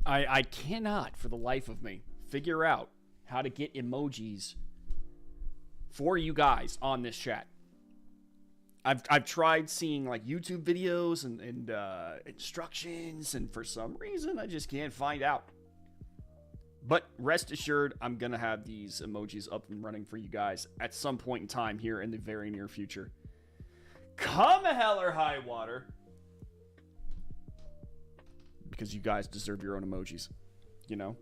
I cannot, for the life of me, figure out how to get emojis for you guys on this chat. I've tried seeing like YouTube videos and instructions, and for some reason I just can't find out. But rest assured, I'm gonna have these emojis up and running for you guys at some point in time here in the very near future. Come hell or high water, because you guys deserve your own emojis. You know?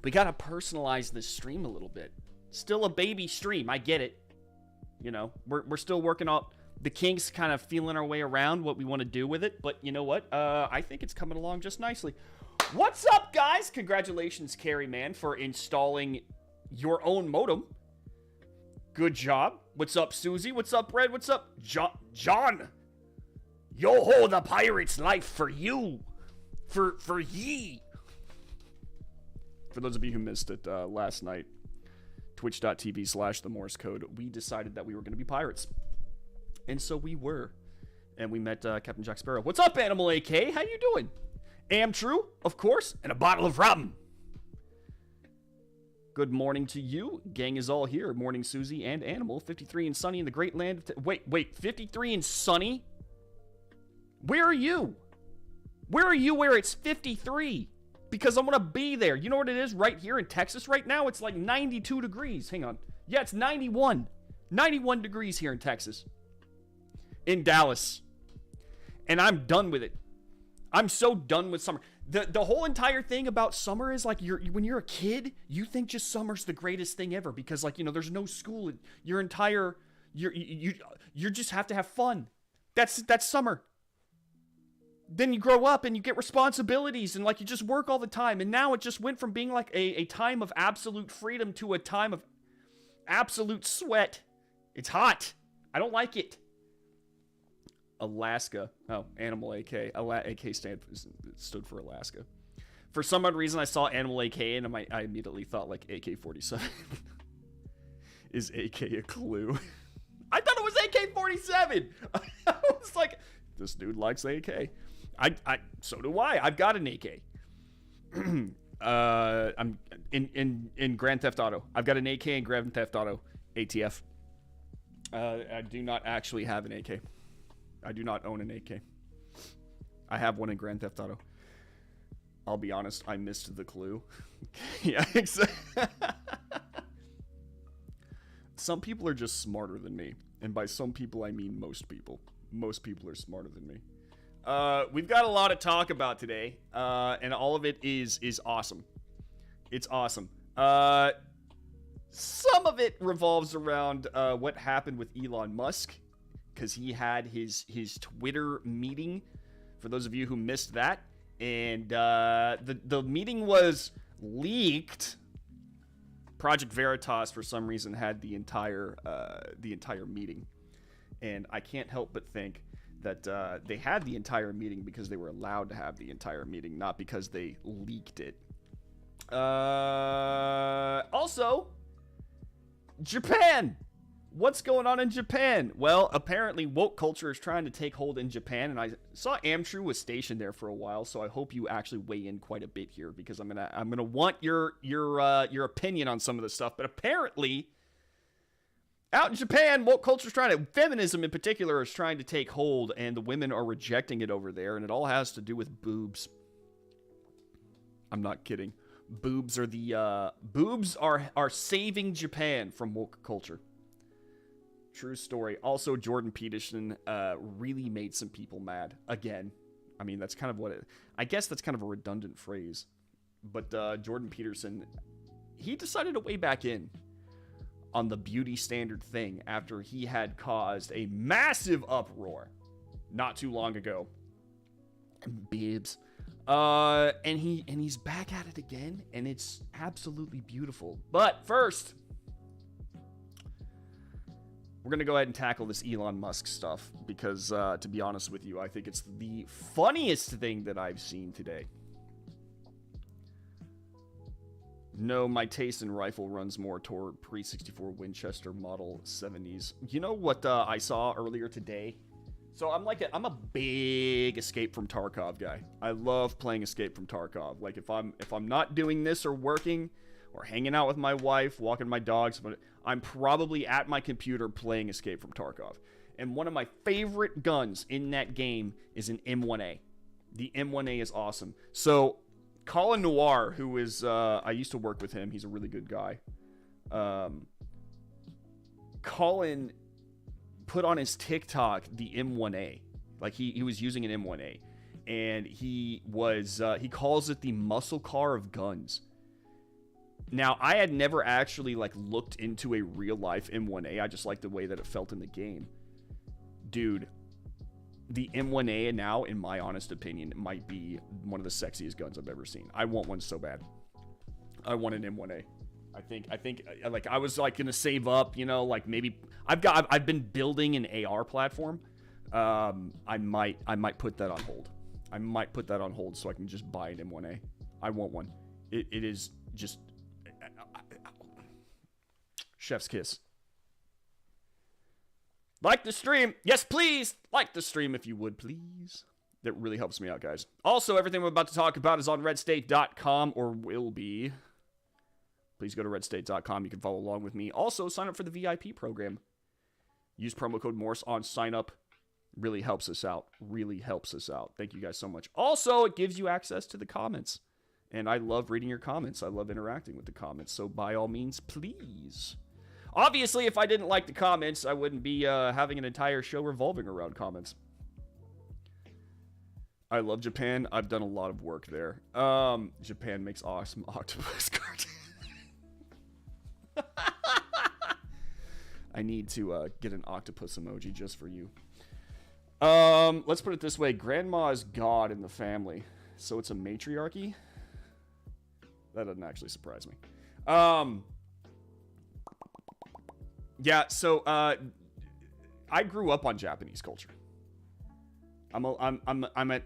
We gotta personalize this stream a little bit. Still a baby stream, I get it. You know, we're still working out the kinks, kind of feeling our way around what we want to do with it. But you know what? I think it's coming along just nicely. What's up, guys? Congratulations, Carrie Man, for installing your own modem. Good job. What's up, Susie? What's up, Red? What's up, John? Yo ho, the pirate's life for you. For ye. For those of you who missed it last night, twitch.tv/the Morse code, we decided that we were going to be pirates. And so we were. And we met Captain Jack Sparrow. What's up, Animal AK? How you doing? Am true, of course, and a bottle of rum. Good morning to you. Gang is all here. Morning, Susie and Animal. 53 and sunny in the great land of... Wait, 53 and sunny? Where are you? Where are you where it's 53? Because I'm going to be there. You know what it is right here in Texas right now? It's like 92 degrees. Hang on. Yeah, it's 91. 91 degrees here in Texas. In Dallas. And I'm done with it. I'm so done with summer. The whole entire thing about summer is like when you're a kid, you think just summer's the greatest thing ever because like, you know, there's no school. You just have to have fun. That's summer. Then you grow up and you get responsibilities and like you just work all the time. And now it just went from being like a time of absolute freedom to a time of absolute sweat. It's hot. I don't like it. Alaska. Oh, Animal AK. AK stood for Alaska. For some odd reason, I saw Animal AK and I immediately thought like AK-47. Is AK a clue? I thought it was AK-47. I was like, this dude likes AK. So do I. I've got an AK. I'm in Grand Theft Auto. I've got an AK in Grand Theft Auto. ATF. I do not actually have an AK. I do not own an AK. I have one in Grand Theft Auto. I'll be honest, I missed the clue. Yeah, exactly. Some people are just smarter than me. And by some people, I mean most people. Most people are smarter than me. We've got a lot to talk about today. And all of it is awesome. It's awesome. Some of it revolves around what happened with Elon Musk. Because he had his Twitter meeting, for those of you who missed that, and the meeting was leaked. Project Veritas, for some reason, had the entire meeting, and I can't help but think that they had the entire meeting because they were allowed to have the entire meeting, not because they leaked it. Also, Japan. What's going on in Japan? Well, apparently woke culture is trying to take hold in Japan, and I saw Amtrue was stationed there for a while, so I hope you actually weigh in quite a bit here because I'm gonna want your opinion on some of this stuff. But apparently, out in Japan, woke culture is feminism in particular is trying to take hold, and the women are rejecting it over there, and it all has to do with boobs. I'm not kidding. Boobs are saving Japan from woke culture. True story. Also, Jordan Peterson really made some people mad. Again. I mean, that's kind of what it... I guess that's kind of a redundant phrase. But Jordan Peterson, he decided to weigh back in on the beauty standard thing after he had caused a massive uproar not too long ago. Bibs. And he's back at it again, and it's absolutely beautiful. But first... we're going to go ahead and tackle this Elon Musk stuff because, to be honest with you, I think it's the funniest thing that I've seen today. No, my taste in rifle runs more toward pre-64 Winchester Model 70s. You know what I saw earlier today So I'm a big Escape from Tarkov guy. I love playing Escape from Tarkov. Like if I'm not doing this or working or hanging out with my wife, walking my dogs, but I'm probably at my computer playing Escape from Tarkov. And one of my favorite guns in that game is an M1A. The M1A is awesome. So Colin Noir, who is I used to work with him. He's a really good guy. Colin put on his TikTok the M1A. Like he was using an M1A, and he calls it the muscle car of guns. Now, I had never actually like looked into a real life M1A. I just liked the way that it felt in the game. Dude, the M1A now, in my honest opinion, might be one of the sexiest guns I've ever seen. I want one so bad. I want an M1A. I think like I was like gonna save up, you know, like maybe I've been building an AR platform. I might put that on hold. I might put that on hold so I can just buy an M1A. I want one. It is just chef's kiss. Like the stream. Yes, please. Like the stream if you would, please. That really helps me out, guys. Also, everything I'm about to talk about is on redstate.com, or will be. Please go to redstate.com. You can follow along with me. Also, sign up for the VIP program. Use promo code Morse on sign up. Really helps us out. Really helps us out. Thank you guys so much. Also, it gives you access to the comments. And I love reading your comments. I love interacting with the comments. So by all means, please. Obviously, if I didn't like the comments, I wouldn't be having an entire show revolving around comments. I love Japan. I've done a lot of work there. Japan makes awesome octopus cartoons. I need to get an octopus emoji just for you. Let's put it this way. Grandma is God in the family. So it's a matriarchy? That doesn't actually surprise me. Yeah, so I grew up on Japanese culture. I'm a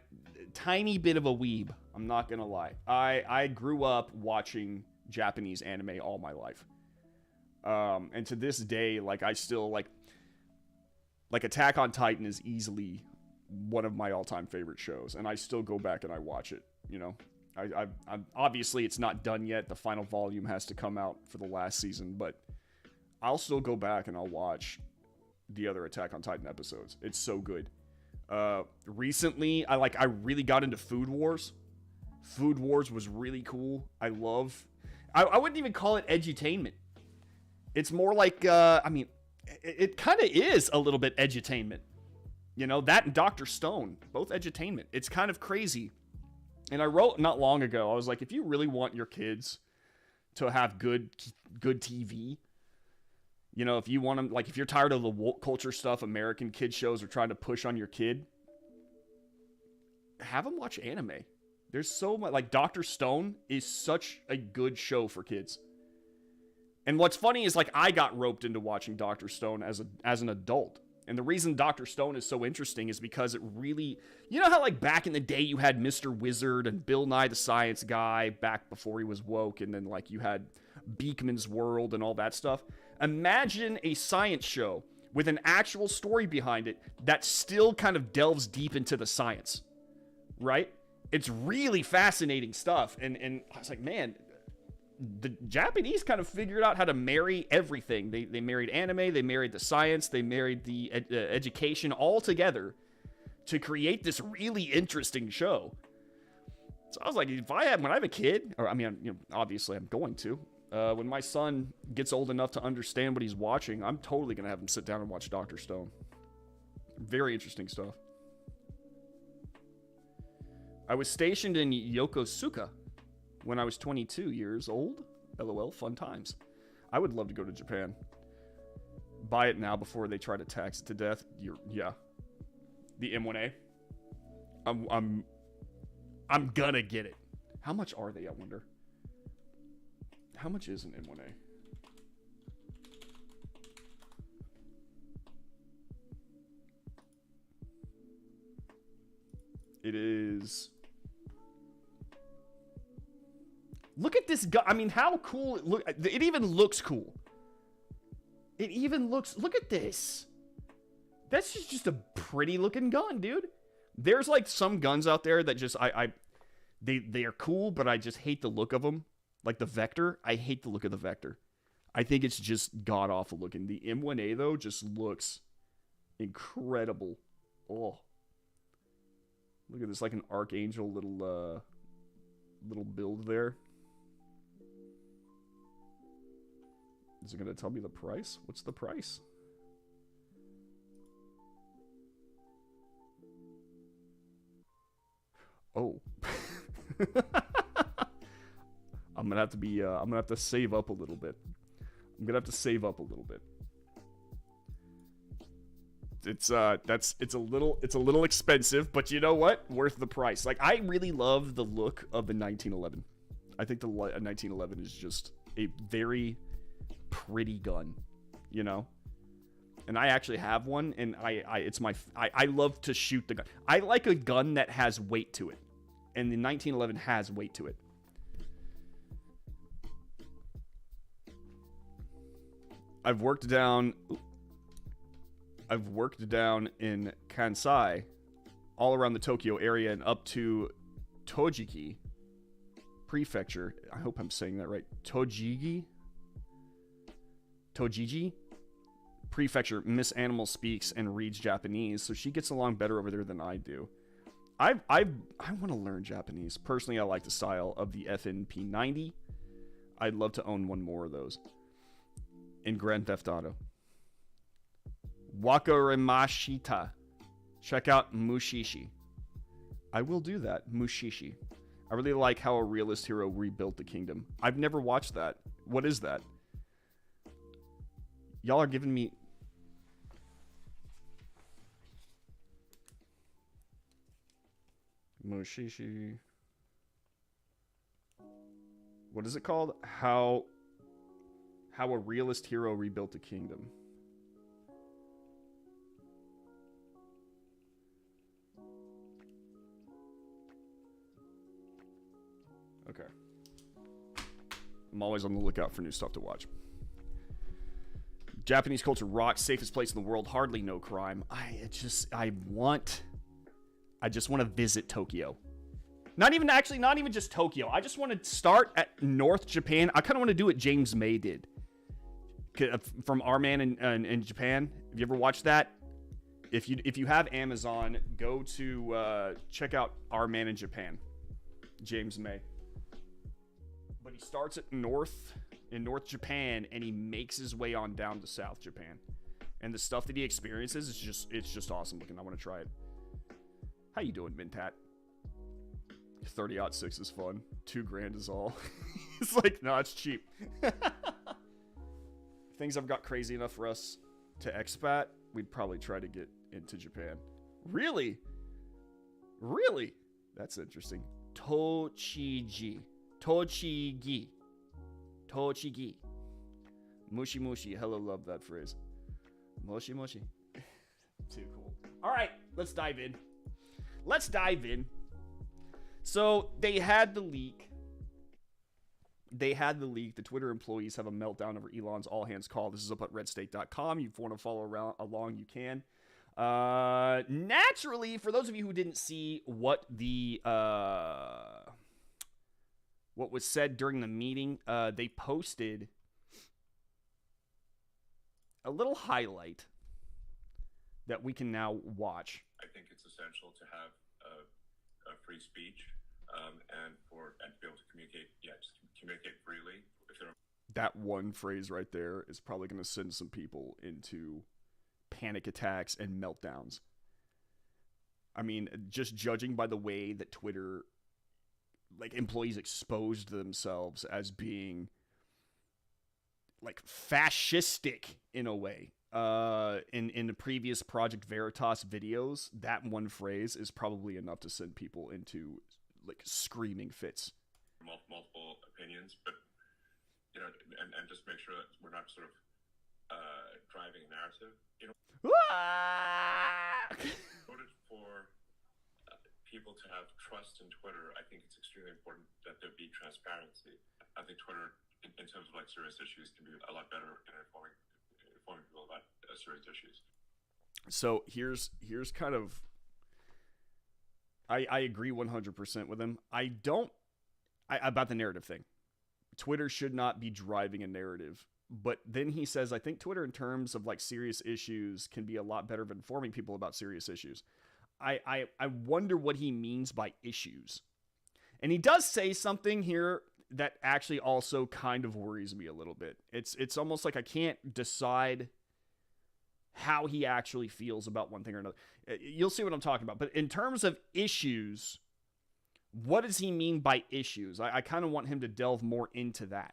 tiny bit of a weeb. I'm not gonna lie. I grew up watching Japanese anime all my life. And to this day, like I still like Attack on Titan is easily one of my all-time favorite shows, and I still go back and I watch it. You know, I'm obviously it's not done yet. The final volume has to come out for the last season, but I'll still go back and I'll watch the other Attack on Titan episodes. It's so good. Recently, I really got into Food Wars. Food Wars was really cool. I wouldn't even call it edutainment. It's more like, it kind of is a little bit edutainment. You know, that and Dr. Stone, both edutainment. It's kind of crazy. And I wrote not long ago, I was like, if you really want your kids to have good TV, you know, if you want them, like, if you're tired of the woke culture stuff American kid shows are trying to push on your kid, have them watch anime. There's so much, like, Dr. Stone is such a good show for kids. And what's funny is, like, I got roped into watching Dr. Stone as an adult. And the reason Dr. Stone is so interesting is because it really, you know how, like, back in the day you had Mr. Wizard and Bill Nye the Science Guy back before he was woke, and then, like, you had Beakman's World and all that stuff? Imagine a science show with an actual story behind it that still kind of delves deep into the science, right? It's really fascinating stuff. And I was like, man, the Japanese kind of figured out how to marry everything. They married anime, they married the science, they married the education all together to create this really interesting show. So I was like, when I have a kid, or I mean, you know, obviously I'm going to, when my son gets old enough to understand what he's watching, I'm totally going to have him sit down and watch Dr. Stone. Very interesting stuff. I was stationed in Yokosuka when I was 22 years old. LOL, fun times. I would love to go to Japan. Buy it now before they try to tax it to death. Yeah. The M1A. I'm gonna get it. How much are they, I wonder? How much is an M1A? It is... Look at this guy. I mean, how cool it look. It even looks cool. It even looks... Look at this. That's just a pretty looking gun, dude. There's like some guns out there that just they are cool, but I just hate the look of them. Like the Vector, I hate the look of the Vector. I think it's just god awful looking. The M1A though just looks incredible. Oh, look at this, like an Archangel little build there. Is it gonna tell me the price? What's the price? Oh. I'm gonna have to be I'm gonna have to save up a little bit. It's it's a little expensive, but you know what? Worth the price. Like, I really love the look of the 1911. I think the 1911 is just a very pretty gun, you know? And I actually have one, and I love to shoot the gun. I like a gun that has weight to it, and the 1911 has weight to it. I've worked down in Kansai, all around the Tokyo area and up to Tojiki Prefecture. I hope I'm saying that right. Tojiji Prefecture. Miss Animal speaks and reads Japanese, so she gets along better over there than I do. I want to learn Japanese. Personally, I like the style of the FNP 90. I'd love to own one more of those. In Grand Theft Auto. Wakarimashita. Check out Mushishi. I will do that. Mushishi. I really like how a realist hero rebuilt the kingdom. I've never watched that. What is that? Y'all are giving me... Mushishi. What is it called? How a realist hero rebuilt a kingdom. Okay. I'm always on the lookout for new stuff to watch. Japanese culture rocks. Safest place in the world. Hardly no crime. I just want to visit Tokyo. Not even just Tokyo. I just want to start at North Japan. I kind of want to do what James May did. From Our Man in Japan. Have you ever watched that? If you have Amazon, go to check out Our Man in Japan. James May. But he starts at North Japan and he makes his way on down to South Japan. And the stuff that he experiences is just awesome looking. I want to try it. How you doing, Mintat? 30-06 is fun. $2,000 is all. It's like, no, it's cheap. Things have got crazy enough for us to expat, we'd probably try to get into Japan. Really? Really? That's interesting. Tochigi. Mushi mushi. Hello, love that phrase. Moshi moshi. Too cool. All right, let's dive in. So they had the leak. The Twitter employees have a meltdown over Elon's all-hands call. This is up at redstate.com. If you want to follow along, you can. Naturally, for those of you who didn't see what was said during the meeting, they posted a little highlight that we can now watch. I think it's essential to have a free speech and to be able to communicate. Yeah, just communicate freely. That one phrase right there is probably going to send some people into panic attacks and meltdowns. I mean, just judging by the way that Twitter, like, employees exposed themselves as being, like, fascistic in a way. In the previous Project Veritas videos, that one phrase is probably enough to send people into, like, screaming fits. Multiple opinions, but and just make sure that we're not sort of driving a narrative. Voted for people to have trust in Twitter. I think it's extremely important that there be transparency. I think Twitter, in terms of like serious issues, can be a lot better in informing people about serious issues. So here's kind of I agree 100% with him. I don't about the narrative thing. Twitter should not be driving a narrative. But then he says, I think Twitter, in terms of like serious issues, can be a lot better at informing people about serious issues. I wonder what he means by issues. And he does say something here that actually also kind of worries me a little bit. It's almost like I can't decide how he actually feels about one thing or another. You'll see what I'm talking about. But in terms of issues, what does he mean by issues? I kind of want him to delve more into that.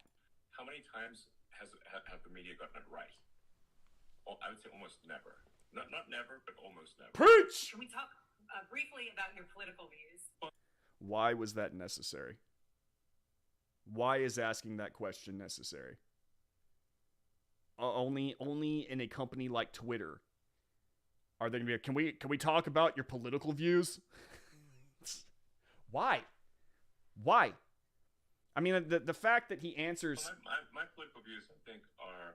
How many times have the media gotten it right? Well, I would say almost never. Not never, but almost never. Preach! Can we talk briefly about your political views? Why was that necessary? Why is asking that question necessary? Only in a company like Twitter are they going to be, can we talk about your political views? Why? I mean, the fact that he answers... Well, my political views, I think, are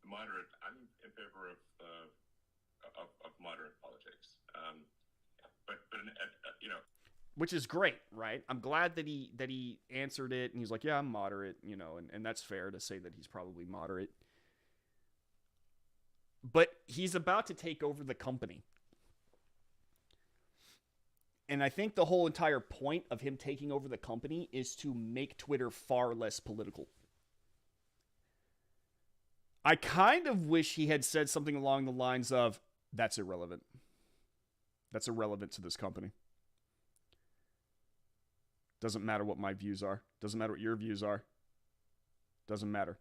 moderate. I'm in favor of moderate politics. But you know... Which is great, right? I'm glad that he answered it, and he's like, yeah, I'm moderate, you know, and that's fair to say that he's probably moderate. But he's about to take over the company. And I think the whole entire point of him taking over the company is to make Twitter far less political. I kind of wish he had said something along the lines of, that's irrelevant. That's irrelevant to this company. Doesn't matter what my views are. Doesn't matter what your views are. Doesn't matter.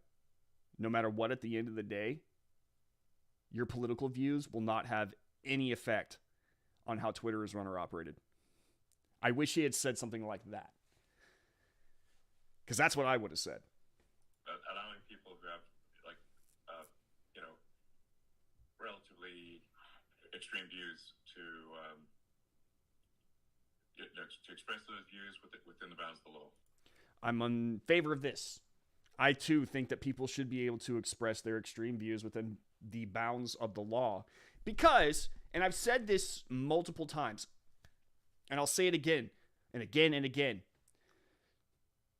No matter what, at the end of the day, your political views will not have any effect on how Twitter is run or operated. I wish he had said something like that. Because that's what I would have said. Allowing people who have, like, relatively extreme views to express those views within the bounds of the law. I'm in favor of this. I, too, think that people should be able to express their extreme views within the bounds of the law. Because, and I've said this multiple times, and I'll say it again and again and again,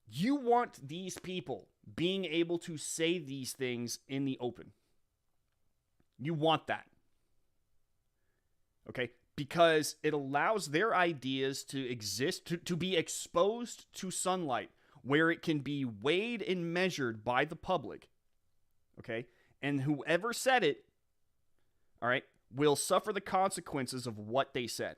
you want these people being able to say these things in the open. You want that. Okay? Because it allows their ideas to exist, to be exposed to sunlight, where it can be weighed and measured by the public. Okay? And whoever said it, all right, will suffer the consequences of what they said.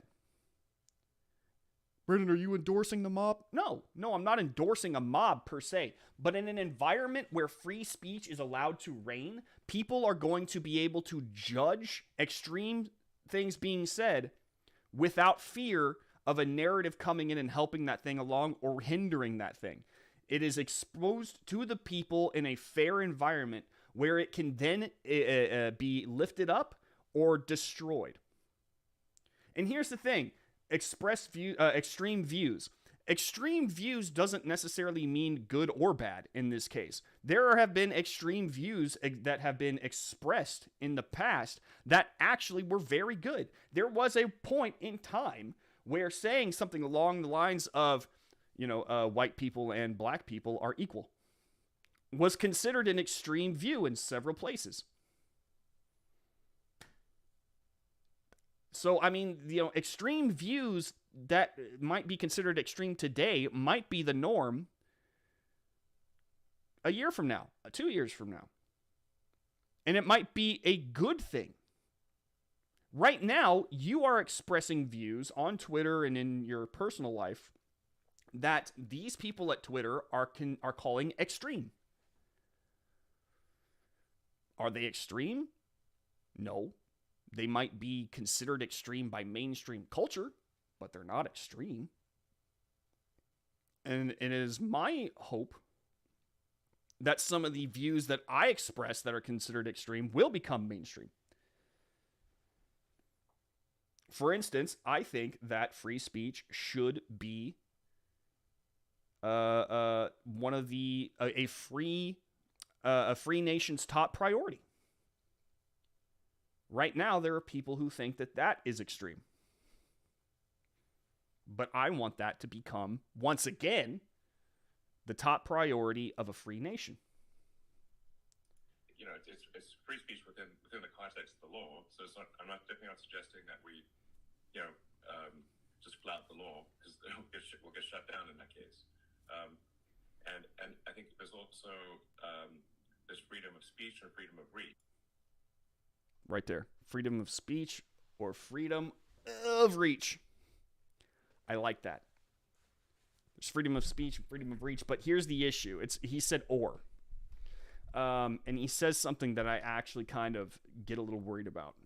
Brendan, are you endorsing the mob? No, I'm not endorsing a mob per se. But in an environment where free speech is allowed to reign, people are going to be able to judge extreme things being said without fear of a narrative coming in and helping that thing along or hindering that thing. It is exposed to the people in a fair environment where it can then be lifted up or destroyed. And here's the thing. Extreme views. Extreme views doesn't necessarily mean good or bad in this case. There have been extreme views that have been expressed in the past that actually were very good. There was a point in time where saying something along the lines of, white people and black people are equal was considered an extreme view in several places. So, I mean, extreme views that might be considered extreme today might be the norm a year from now, 2 years from now. And it might be a good thing. Right now, you are expressing views on Twitter and in your personal life that these people at Twitter are calling extreme. Are they extreme? No. They might be considered extreme by mainstream culture, but they're not extreme. And it is my hope that some of the views that I express that are considered extreme will become mainstream. For instance, I think that free speech should be one of a free nation's top priority. Right now, there are people who think that that is extreme. But I want that to become, once again, the top priority of a free nation. You know, it's free speech within the context of the law. So it's not. I'm definitely not suggesting that we, you know, just flout the law, because we'll get shut down in that case. And I think there's also there's freedom of speech and freedom of reach. Right there, freedom of speech or freedom of reach. I like that. There's freedom of speech and freedom of reach, but here's the issue. He said or. And he says something that I actually kind of get a little worried about.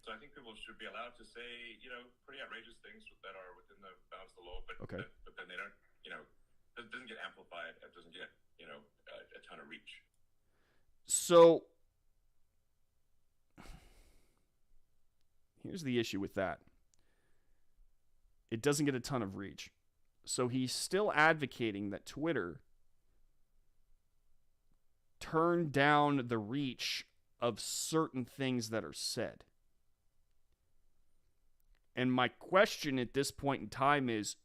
So I think people should be allowed to say, you know, pretty outrageous things that are within the bounds of the law, but then they don't, you know, it doesn't get amplified. It doesn't get, you know, a ton of reach. So here's the issue with that. It doesn't get a ton of reach. So he's still advocating that Twitter turn down the reach of certain things that are said. And my question at this point in time is,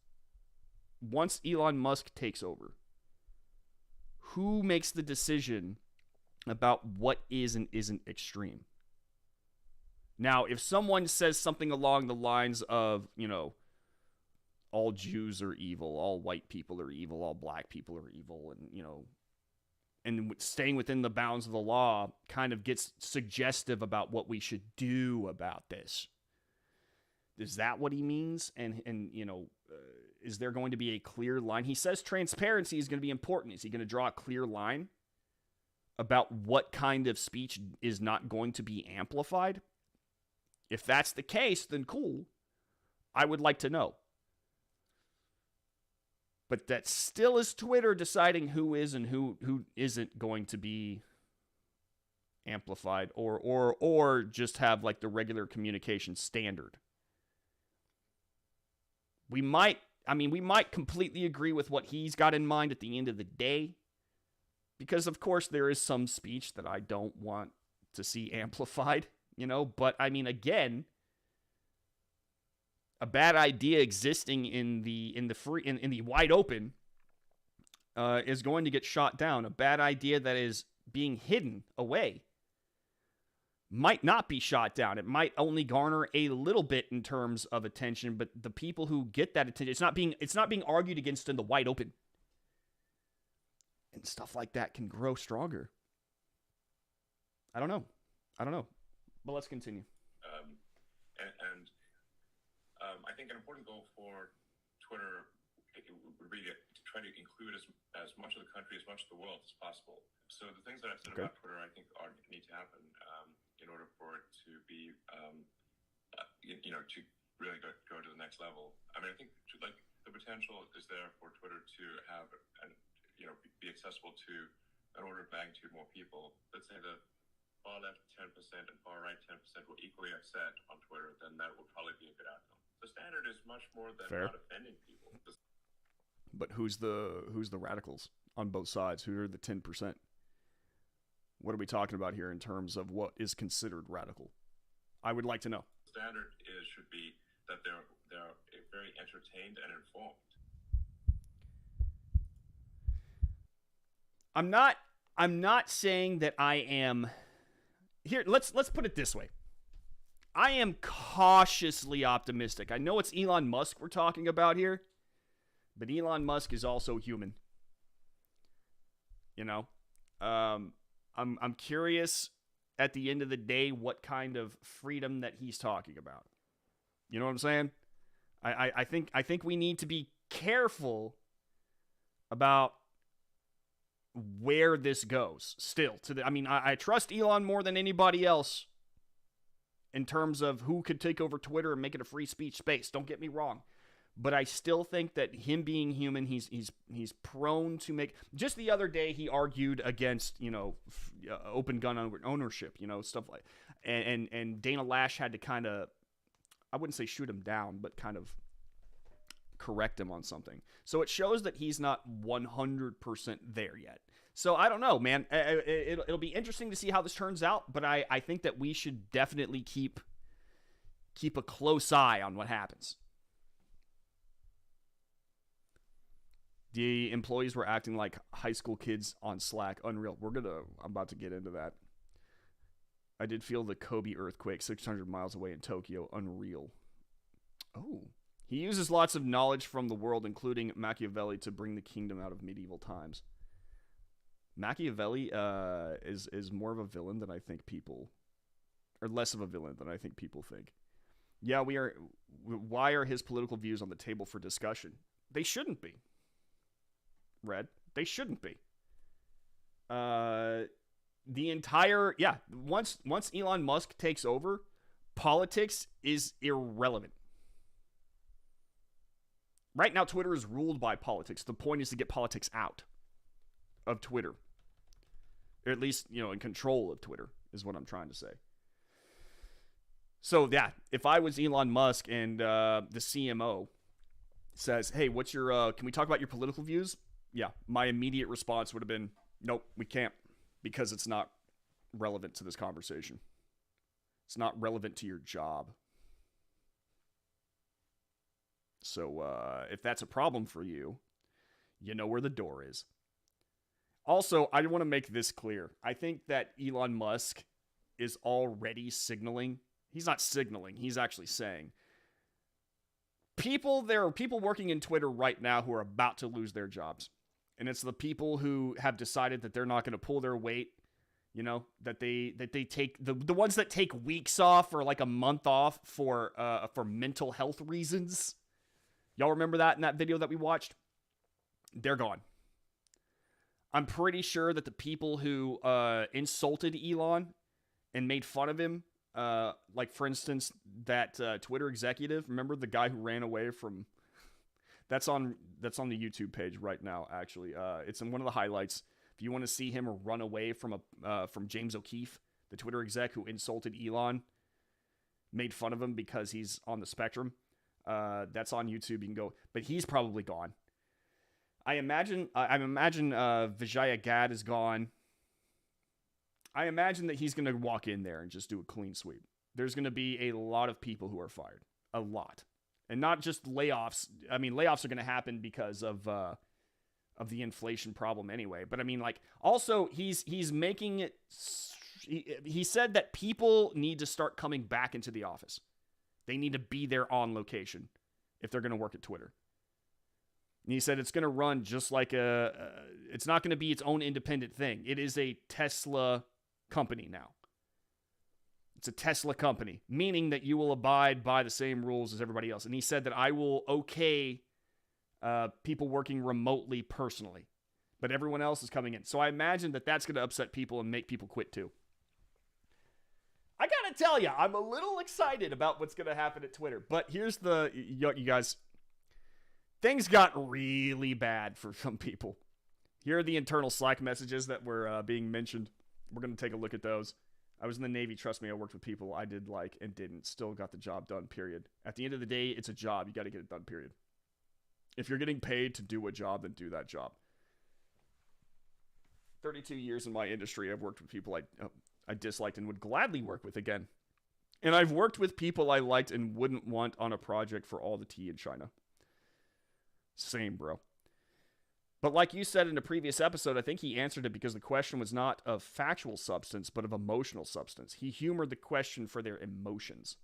once Elon Musk takes over, who makes the decision about what is and isn't extreme? Now, if someone says something along the lines of, you know, all Jews are evil, all white people are evil, all black people are evil, and, you know, and staying within the bounds of the law kind of gets suggestive about what we should do about this. Is that what he means? And you know, is there going to be a clear line? He says transparency is going to be important. Is he going to draw a clear line about what kind of speech is not going to be amplified? If that's the case, then cool. I would like to know. But that still is Twitter deciding who is and who isn't going to be amplified or just have like the regular communication standard. We might completely agree with what he's got in mind at the end of the day, because of course there is some speech that I don't want to see amplified, you know, but I mean, again, a bad idea existing in the wide open is going to get shot down. A bad idea that is being hidden away might not be shot down. It might only garner a little bit in terms of attention, but the people who get that attention, it's not being argued against in the wide open. And stuff like that can grow stronger. I don't know. But let's continue. I think an important goal for Twitter would be to try to include as much of the country, as much of the world as possible. So the things that I've said about Twitter, I think, need to happen in order for it to be, you know, to really go to the next level. I mean, I think like the potential is there for Twitter to have, you know, be accessible to an order of magnitude more people. Let's say the far left 10% and far right 10% were equally upset on Twitter, then that would probably be a good outcome. The standard is much more than not offending people. But who's the radicals on both sides? Who are the 10%? What are we talking about here in terms of what is considered radical? I would like to know. The standard should be that they're very entertained and informed. I'm not saying that I am here. Let's put it this way. I am cautiously optimistic. I know it's Elon Musk we're talking about here, but Elon Musk is also human. You know, I'm curious at the end of the day what kind of freedom that he's talking about. You know what I'm saying? I think we need to be careful about where this goes. Still, I trust Elon more than anybody else in terms of who could take over Twitter and make it a free speech space. Don't get me wrong. But I still think that him being human, he's prone to make... Just the other day, he argued against, you know, open gun ownership, you know, stuff like... And Dana Lash had to kind of... I wouldn't say shoot him down, but kind of correct him on something. So it shows that he's not 100% there yet. So I don't know, man. It'll be interesting to see how this turns out, but I think that we should definitely keep a close eye on what happens. The employees were acting like high school kids on Slack. Unreal. I'm about to get into that. I did feel the Kobe earthquake 600 miles away in Tokyo. Unreal. Oh. He uses lots of knowledge from the world, including Machiavelli, to bring the kingdom out of medieval times. Machiavelli is more of a villain than I think people... Or less of a villain than I think people think. Yeah, why are his political views on the table for discussion? They shouldn't be. Red. They shouldn't be. The entire... Yeah, once Elon Musk takes over, politics is irrelevant. Right now, Twitter is ruled by politics. The point is to get politics out of Twitter. Or at least, in control of Twitter is what I'm trying to say. So, yeah, if I was Elon Musk and the CMO says, hey, what's your, can we talk about your political views? Yeah, my immediate response would have been, nope, we can't, because it's not relevant to this conversation. It's not relevant to your job. So if that's a problem for you, you know where the door is. Also, I want to make this clear. I think that Elon Musk is already signaling. He's not signaling. He's actually saying. There are people working in Twitter right now who are about to lose their jobs. And it's the people who have decided that they're not going to pull their weight. That they take the ones that take weeks off or like a month off for mental health reasons. Y'all remember that in that video that we watched? They're gone. I'm pretty sure that the people who insulted Elon and made fun of him, like for instance, that Twitter executive, remember the guy who ran away from... That's on the YouTube page right now, actually. It's in one of the highlights. If you want to see him run away from James O'Keefe, the Twitter exec who insulted Elon, made fun of him because he's on the spectrum. That's on YouTube. You can go, but he's probably gone. I imagine Vijaya Gad is gone. I imagine that he's going to walk in there and just do a clean sweep. There's going to be a lot of people who are fired. A lot. And not just layoffs. I mean, layoffs are going to happen because of the inflation problem anyway. But I mean, like, also, he's making it... He said that people need to start coming back into the office. They need to be there on location if they're going to work at Twitter. And he said it's going to run just like it's not going to be its own independent thing. It is a Tesla company now. It's a Tesla company, meaning that you will abide by the same rules as everybody else. And he said that I will okay people working remotely personally, but everyone else is coming in. So I imagine that that's going to upset people and make people quit too. I gotta tell you, I'm a little excited about what's going to happen at Twitter. But here's you guys, things got really bad for some people. Here are the internal Slack messages that were being mentioned. We're going to take a look at those. I was in the Navy. Trust me, I worked with people I did like and didn't. Still got the job done, period. At the end of the day, it's a job. You got to get it done, period. If you're getting paid to do a job, then do that job. 32 years in my industry, I've worked with people I disliked and would gladly work with again. And I've worked with people I liked and wouldn't want on a project for all the tea in China. Same, bro. But like you said in a previous episode, I think he answered it because the question was not of factual substance, but of emotional substance. He humored the question for their emotions.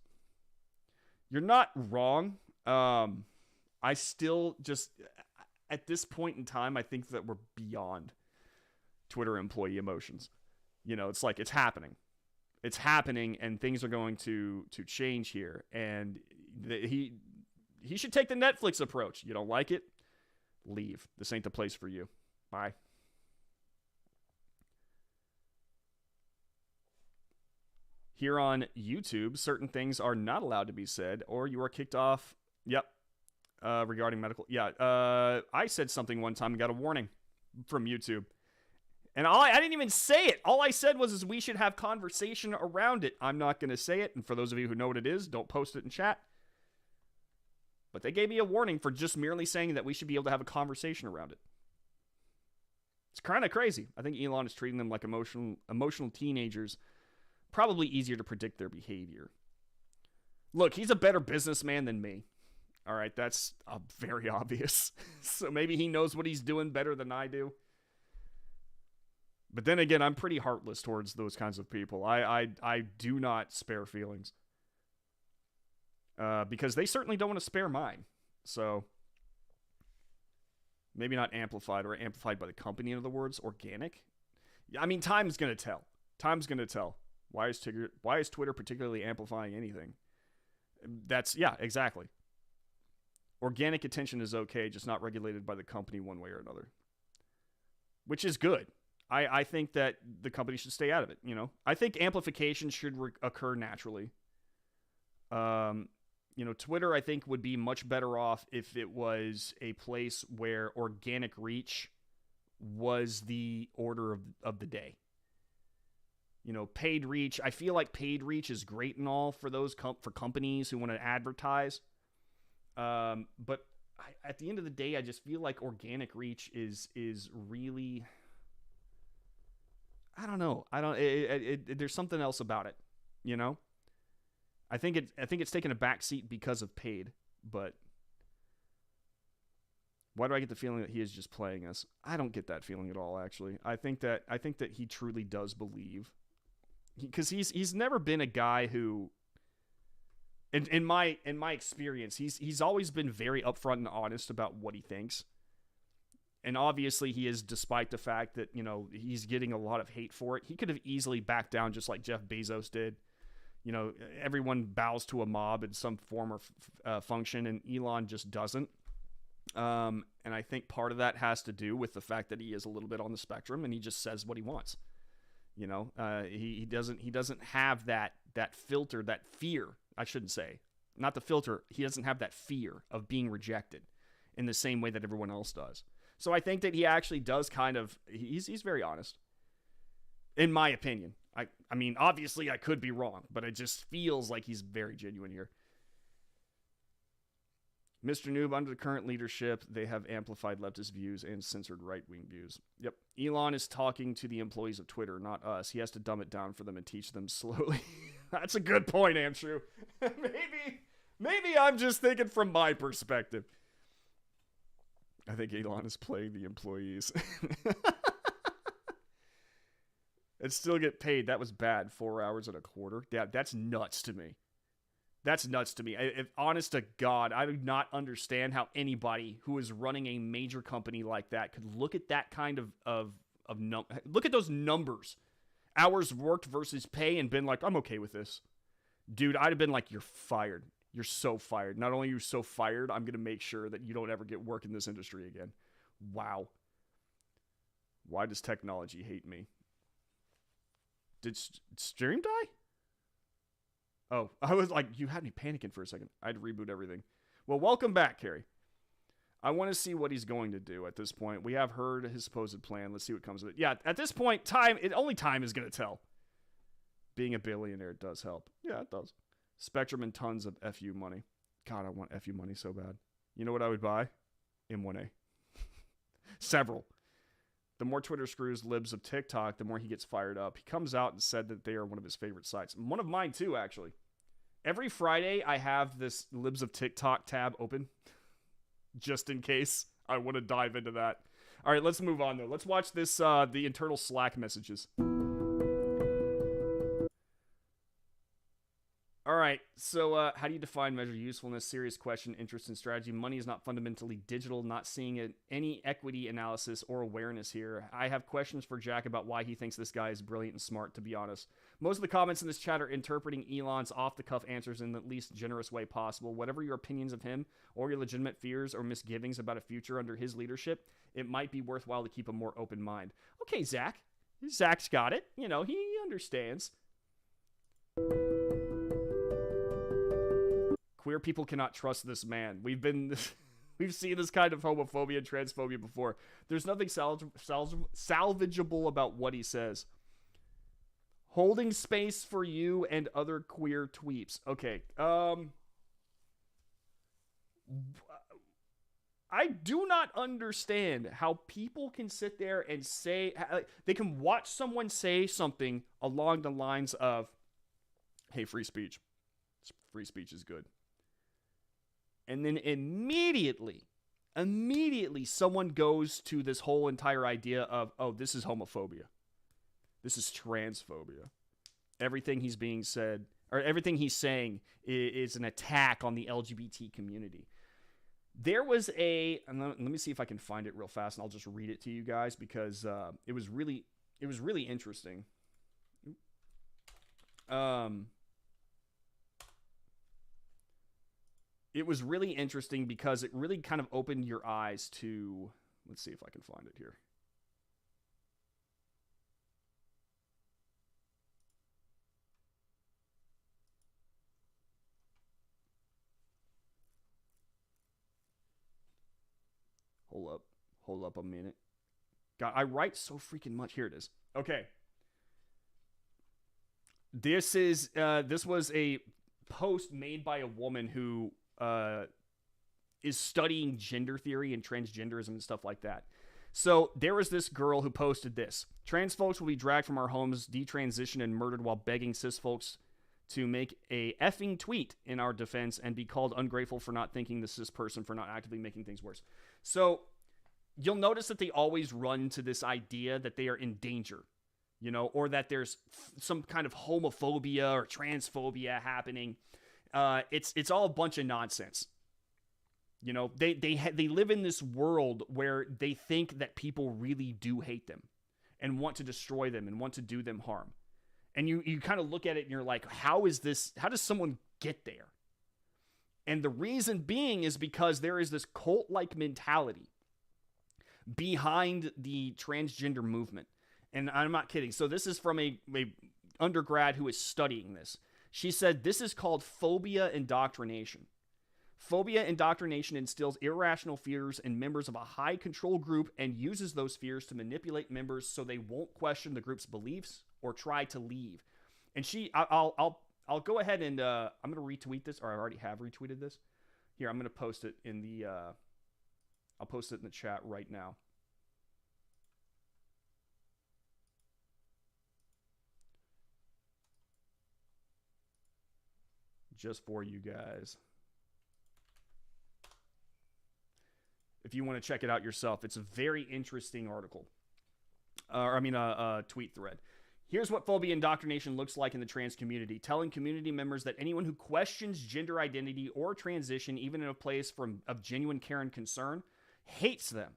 You're not wrong. I still just, at this point in time, I think that we're beyond Twitter employee emotions. It's like, it's happening. It's happening, and things are going to change here. And he should take the Netflix approach. You don't like it? Leave. This ain't the place for you. Bye. Here on YouTube, certain things are not allowed to be said, or you are kicked off. Yep. Regarding medical. Yeah. I said something one time and got a warning from YouTube. And I didn't even say it. All I said was we should have conversation around it. I'm not going to say it. And for those of you who know what it is, don't post it in chat. But they gave me a warning for just merely saying that we should be able to have a conversation around it. It's kind of crazy. I think Elon is treating them like emotional teenagers. Probably easier to predict their behavior. Look, he's a better businessman than me. All right, that's very obvious. So maybe he knows what he's doing better than I do. But then again, I'm pretty heartless towards those kinds of people. I do not spare feelings. Because they certainly don't want to spare mine. So maybe not amplified or amplified by the company, in other words, organic. I mean, time's going to tell. Time's going to tell. Why is Twitter particularly amplifying anything? Yeah, exactly. Organic attention is okay, just not regulated by the company one way or another. Which is good. I think that the company should stay out of it, you know? I think amplification should occur naturally. Twitter, I think, would be much better off if it was a place where organic reach was the order of the day. Paid reach. I feel like paid reach is great and all for those for companies who want to advertise. But at the end of the day, I just feel like organic reach is really, I don't know. There's something else about it, I think it's taken a backseat because of paid, but why do I get the feeling that he is just playing us? I don't get that feeling at all, actually. I think that he truly does believe, because he's never been a guy who, in my experience, he's always been very upfront and honest about what he thinks. And obviously he is, despite the fact that, he's getting a lot of hate for it. He could have easily backed down just like Jeff Bezos did. Everyone bows to a mob in some form or function, and Elon just doesn't. And I think part of that has to do with the fact that he is a little bit on the spectrum, and he just says what he wants. He doesn't have that filter, that fear. I shouldn't say, not the filter. He doesn't have that fear of being rejected in the same way that everyone else does. So I think that he actually does he's very honest, in my opinion. I mean, obviously I could be wrong, but it just feels like he's very genuine here. Mr. Noob, under the current leadership, they have amplified leftist views and censored right-wing views. Yep. Elon is talking to the employees of Twitter, not us. He has to dumb it down for them and teach them slowly. That's a good point, Amshrew. Maybe I'm just thinking from my perspective. I think Elon is playing the employees. And still get paid. That was bad. 4 hours and a quarter. Yeah, that's nuts to me. If honest to God, I do not understand how anybody who is running a major company like that could look at that kind of look at those numbers, hours worked versus pay, and been like, I'm okay with this. Dude, I'd have been like, you're fired. You're so fired. Not only are you so fired, I'm going to make sure that you don't ever get work in this industry again. Wow. Why does technology hate me? Did stream die? Oh, I was like, you had me panicking for a second. I had to reboot everything. Well, welcome back, Carrie. I want to see what he's going to do at this point. We have heard his supposed plan. Let's see what comes of it. Yeah, at this point, only time is going to tell. Being a billionaire does help. Yeah, it does. Spectrum and tons of FU money. God, I want FU money so bad. You know what I would buy? M1A. Several. The more Twitter screws libs of TikTok, the more he gets fired up. He comes out and said that they are one of his favorite sites. One of mine too, actually. Every Friday, I have this libs of TikTok tab open, just in case I want to dive into that. All right, let's move on, though. Let's watch this, the internal Slack messages. All right, so how do you define measure usefulness? Serious question, interest, and strategy. Money is not fundamentally digital, not seeing any equity analysis or awareness here. I have questions for Jack about why he thinks this guy is brilliant and smart, to be honest. Most of the comments in this chat are interpreting Elon's off-the-cuff answers in the least generous way possible. Whatever your opinions of him or your legitimate fears or misgivings about a future under his leadership, it might be worthwhile to keep a more open mind. Okay, Zach. Zach's got it. He understands. Queer people cannot trust this man. We've seen this kind of homophobia and transphobia before. There's nothing salvageable about what he says. Holding space for you and other queer tweeps. Okay. I do not understand how people can sit there and say, they can watch someone say something along the lines of, hey, free speech. Free speech is good. And then immediately someone goes to this whole entire idea of, oh, this is homophobia. This is transphobia. Everything he's being said, or everything he's saying is an attack on the LGBT community. There was let me see if I can find it real fast, and I'll just read it to you guys because it was really interesting. It was really interesting because it really kind of opened your eyes to. Let's see if I can find it here. Hold up a minute. God, I write so freaking much. Here it is. Okay. This was a post made by a woman who is studying gender theory and transgenderism and stuff like that. So there was this girl who posted this. Trans folks will be dragged from our homes, detransitioned, and murdered while begging cis folks to make a effing tweet in our defense and be called ungrateful for not thanking the cis person for not actively making things worse. So you'll notice that they always run to this idea that they are in danger, or that there's some kind of homophobia or transphobia happening. It's all a bunch of nonsense. They live in this world where they think that people really do hate them and want to destroy them and want to do them harm. And you kind of look at it and you're like, how does someone get there? And the reason being is because there is this cult-like mentality behind the transgender movement. And I'm not kidding. So this is from a undergrad who is studying this. She said this is called phobia indoctrination. Phobia indoctrination instills irrational fears in members of a high control group and uses those fears to manipulate members so they won't question the group's beliefs or try to leave. And I'll go ahead and I'm going to retweet this, or I already have retweeted this. Here, I'm going to post it in the I'll post it in the chat right now. Just for you guys. If you want to check it out yourself, it's a very interesting article. Tweet thread. Here's what phobia indoctrination looks like in the trans community. Telling community members that anyone who questions gender identity or transition, even in a place of genuine care and concern, hates them,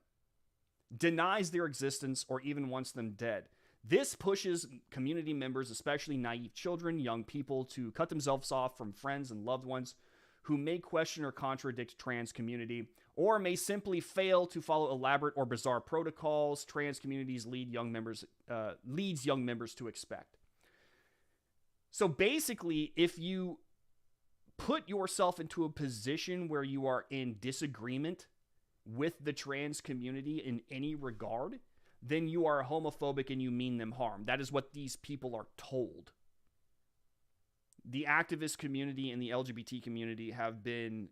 denies their existence, or even wants them dead. This pushes community members, especially naive children, young people, to cut themselves off from friends and loved ones who may question or contradict trans community, or may simply fail to follow elaborate or bizarre protocols trans communities leads young members to expect. So basically, if you put yourself into a position where you are in disagreement with the trans community in any regard, then you are homophobic and you mean them harm. That is what these people are told. The activist community and the LGBT community have been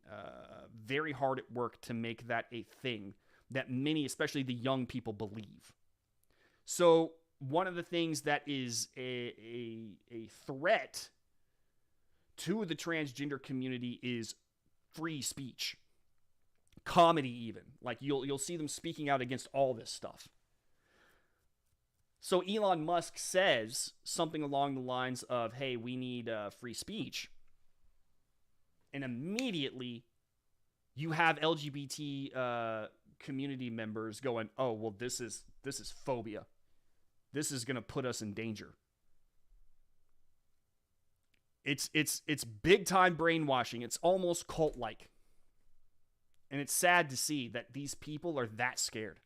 very hard at work to make that a thing that many, especially the young people, believe. So one of the things that is a threat to the transgender community is free speech, comedy even. Like you'll see them speaking out against all this stuff. So Elon Musk says something along the lines of, hey, we need free speech. And immediately you have LGBT community members going, oh, well, this is phobia. This is going to put us in danger. It's big time brainwashing. It's almost cult-like. And it's sad to see that these people are that scared.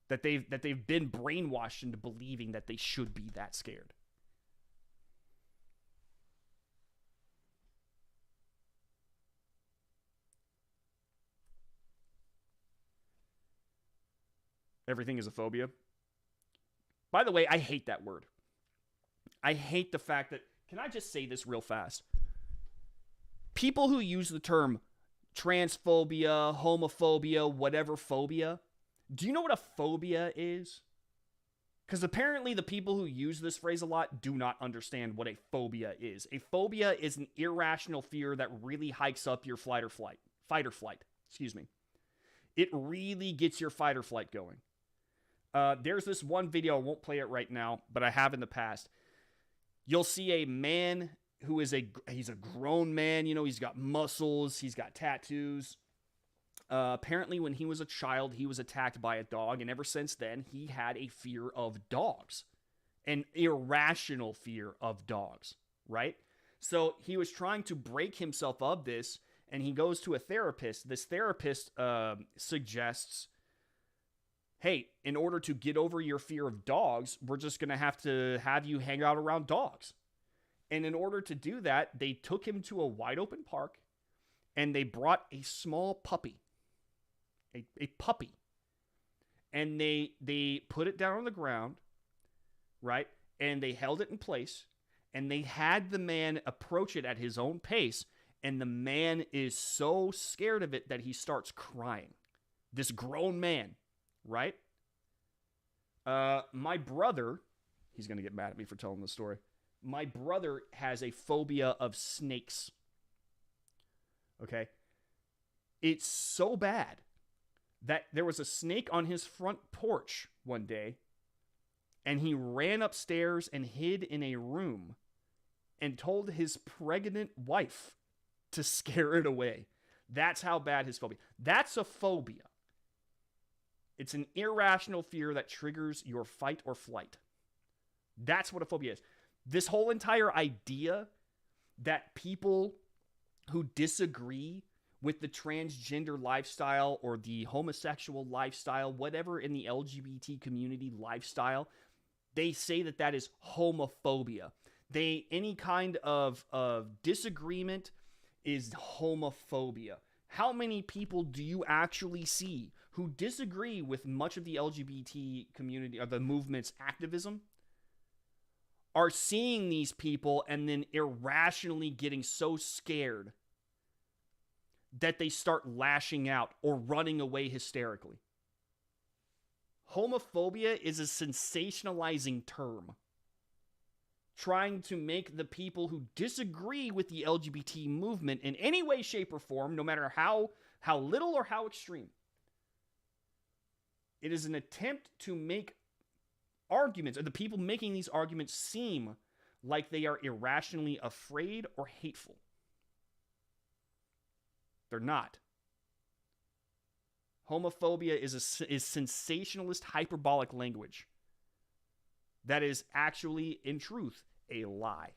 That they've been brainwashed into believing that they should be that scared. Everything is a phobia. By the way, I hate that word. I hate the fact that, can I just say this real fast? People who use the term transphobia, homophobia, whatever phobia. Do you know what a phobia is? Because apparently the people who use this phrase a lot do not understand what a phobia is. A phobia is an irrational fear that really hikes up your fight or flight. Excuse me. It really gets your fight or flight going. There's this one video, I won't play it right now, but I have in the past. You'll see a man who is he's a grown man, you know, he's got muscles, he's got tattoos. Apparently when he was a child, he was attacked by a dog, and ever since then, he had a fear of dogs. An irrational fear of dogs, right? So he was trying to break himself of this, and he goes to a therapist. This therapist suggests, hey, in order to get over your fear of dogs, we're just going to have you hang out around dogs. And in order to do that, they took him to a wide open park, and they brought a small puppy. A puppy. And they put it down on the ground, right? And they held it in place, and they had the man approach it at his own pace, and the man is so scared of it that he starts crying. This grown man, right? My brother, he's going to get mad at me for telling this story. My brother has a phobia of snakes. Okay? It's so bad that there was a snake on his front porch one day, and he ran upstairs and hid in a room and told his pregnant wife to scare it away. That's how bad his phobia. That's a phobia. It's an irrational fear that triggers your fight or flight. That's what a phobia is. This whole entire idea that people who disagree with the transgender lifestyle or the homosexual lifestyle, whatever in the LGBT community lifestyle, they say that that is homophobia. Any kind of disagreement is homophobia. How many people do you actually see who disagree with much of the LGBT community or the movement's activism are seeing these people and then irrationally getting so scared that they start lashing out or running away hysterically? Homophobia is a sensationalizing term, trying to make the people who disagree with the LGBT movement in any way, shape, or form, no matter how little or how extreme. It is an attempt to make arguments, or the people making these arguments, seem like they are irrationally afraid or hateful. They're not. Homophobia is sensationalist, hyperbolic language that is actually, in truth, a lie.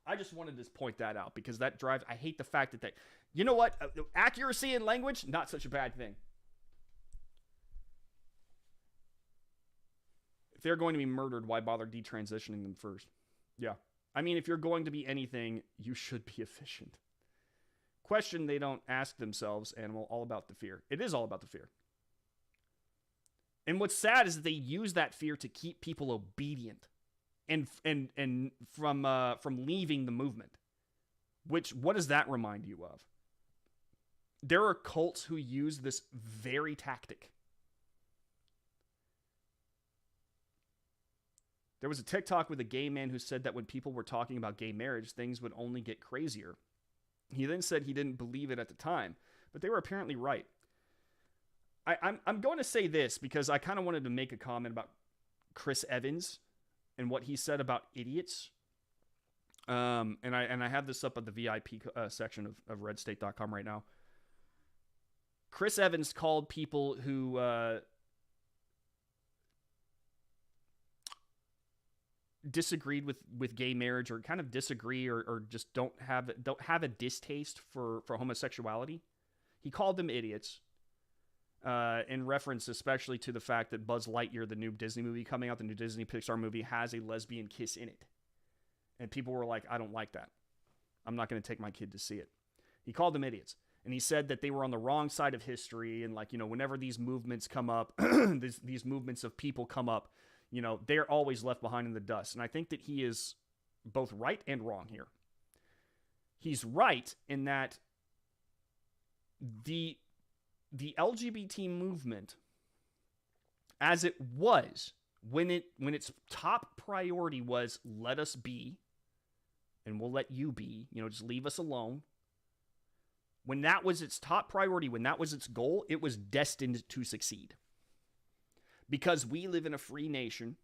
I just wanted to point that out because that drives... I hate the fact that you know what? Accuracy in language, not such a bad thing. If they're going to be murdered, why bother detransitioning them first? Yeah. I mean, if you're going to be anything, you should be efficient. Question they don't ask themselves, Animal, all about the fear. It is all about the fear. And what's sad is that they use that fear to keep people obedient and from leaving the movement. What does that remind you of? There are cults who use this very tactic. There was a TikTok with a gay man who said that when people were talking about gay marriage, things would only get crazier. He then said he didn't believe it at the time, but they were apparently right. I'm going to say this because I kind of wanted to make a comment about Chris Evans and what he said about idiots. And I have this up at the VIP section of redstate.com right now. Chris Evans called people who disagreed with gay marriage, or kind of disagree or just don't have a distaste for homosexuality. He called them idiots. In reference especially to the fact that Buzz Lightyear, the new Disney movie coming out, the new Disney Pixar movie, has a lesbian kiss in it. And people were like, I don't like that. I'm not going to take my kid to see it. He called them idiots. And he said that they were on the wrong side of history. And whenever these movements come up, these movements of people come up, they're always left behind in the dust. And I think that he is both right and wrong here. he's right in that the LGBT movement, as it was when its top priority was let us be, and we'll let you be, just leave us alone. When that was its top priority, when that was its goal, it was destined to succeed. Because we live in a free nation,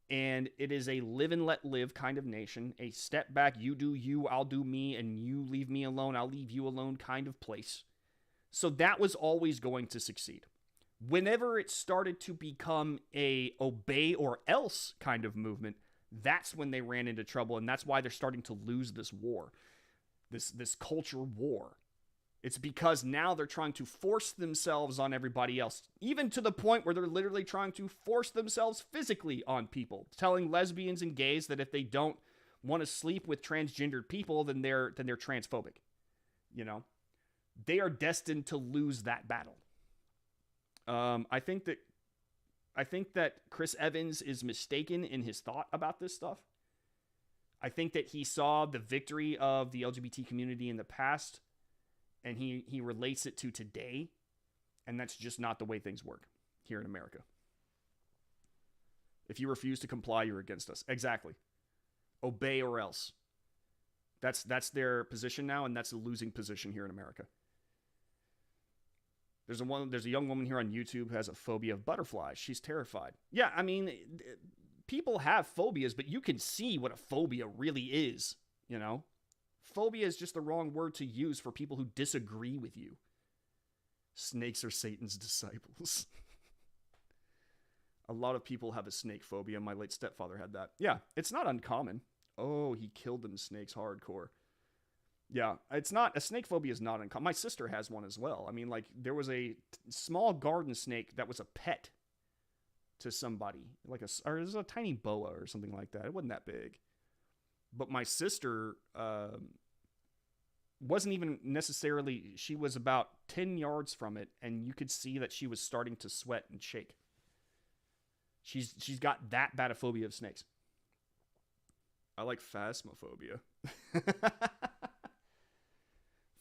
and it is a live and let live kind of nation, a step back, you do you, I'll do me, and you leave me alone, I'll leave you alone kind of place. So that was always going to succeed. Whenever it started to become a obey or else kind of movement, that's when they ran into trouble, and that's why they're starting to lose this war, this culture war. It's because now they're trying to force themselves on everybody else, even to the point where they're literally trying to force themselves physically on people, telling lesbians and gays that if they don't want to sleep with transgendered people, then they're transphobic. They are destined to lose that battle. I think that Chris Evans is mistaken in his thought about this stuff. I think that he saw the victory of the LGBT community in the past, and he relates it to today, and that's just not the way things work here in America. If you refuse to comply, you're against us. Exactly. Obey or else. That's their position now, and that's a losing position here in America. There's a young woman here on YouTube who has a phobia of butterflies. She's terrified. Yeah, I mean, people have phobias, but you can see what a phobia really is, Phobia is just the wrong word to use for people who disagree with you. Snakes are Satan's disciples. A lot of people have a snake phobia. My late stepfather had that. Yeah, it's not uncommon. Oh, he killed them snakes hardcore. Yeah, a snake phobia is not uncommon. My sister has one as well. I mean, there was a small garden snake that was a pet to somebody. Or it was a tiny boa or something like that. It wasn't that big. But my sister wasn't even necessarily, she was about 10 yards from it, and you could see that she was starting to sweat and shake. She's got that bad a phobia of snakes. I like Phasmophobia.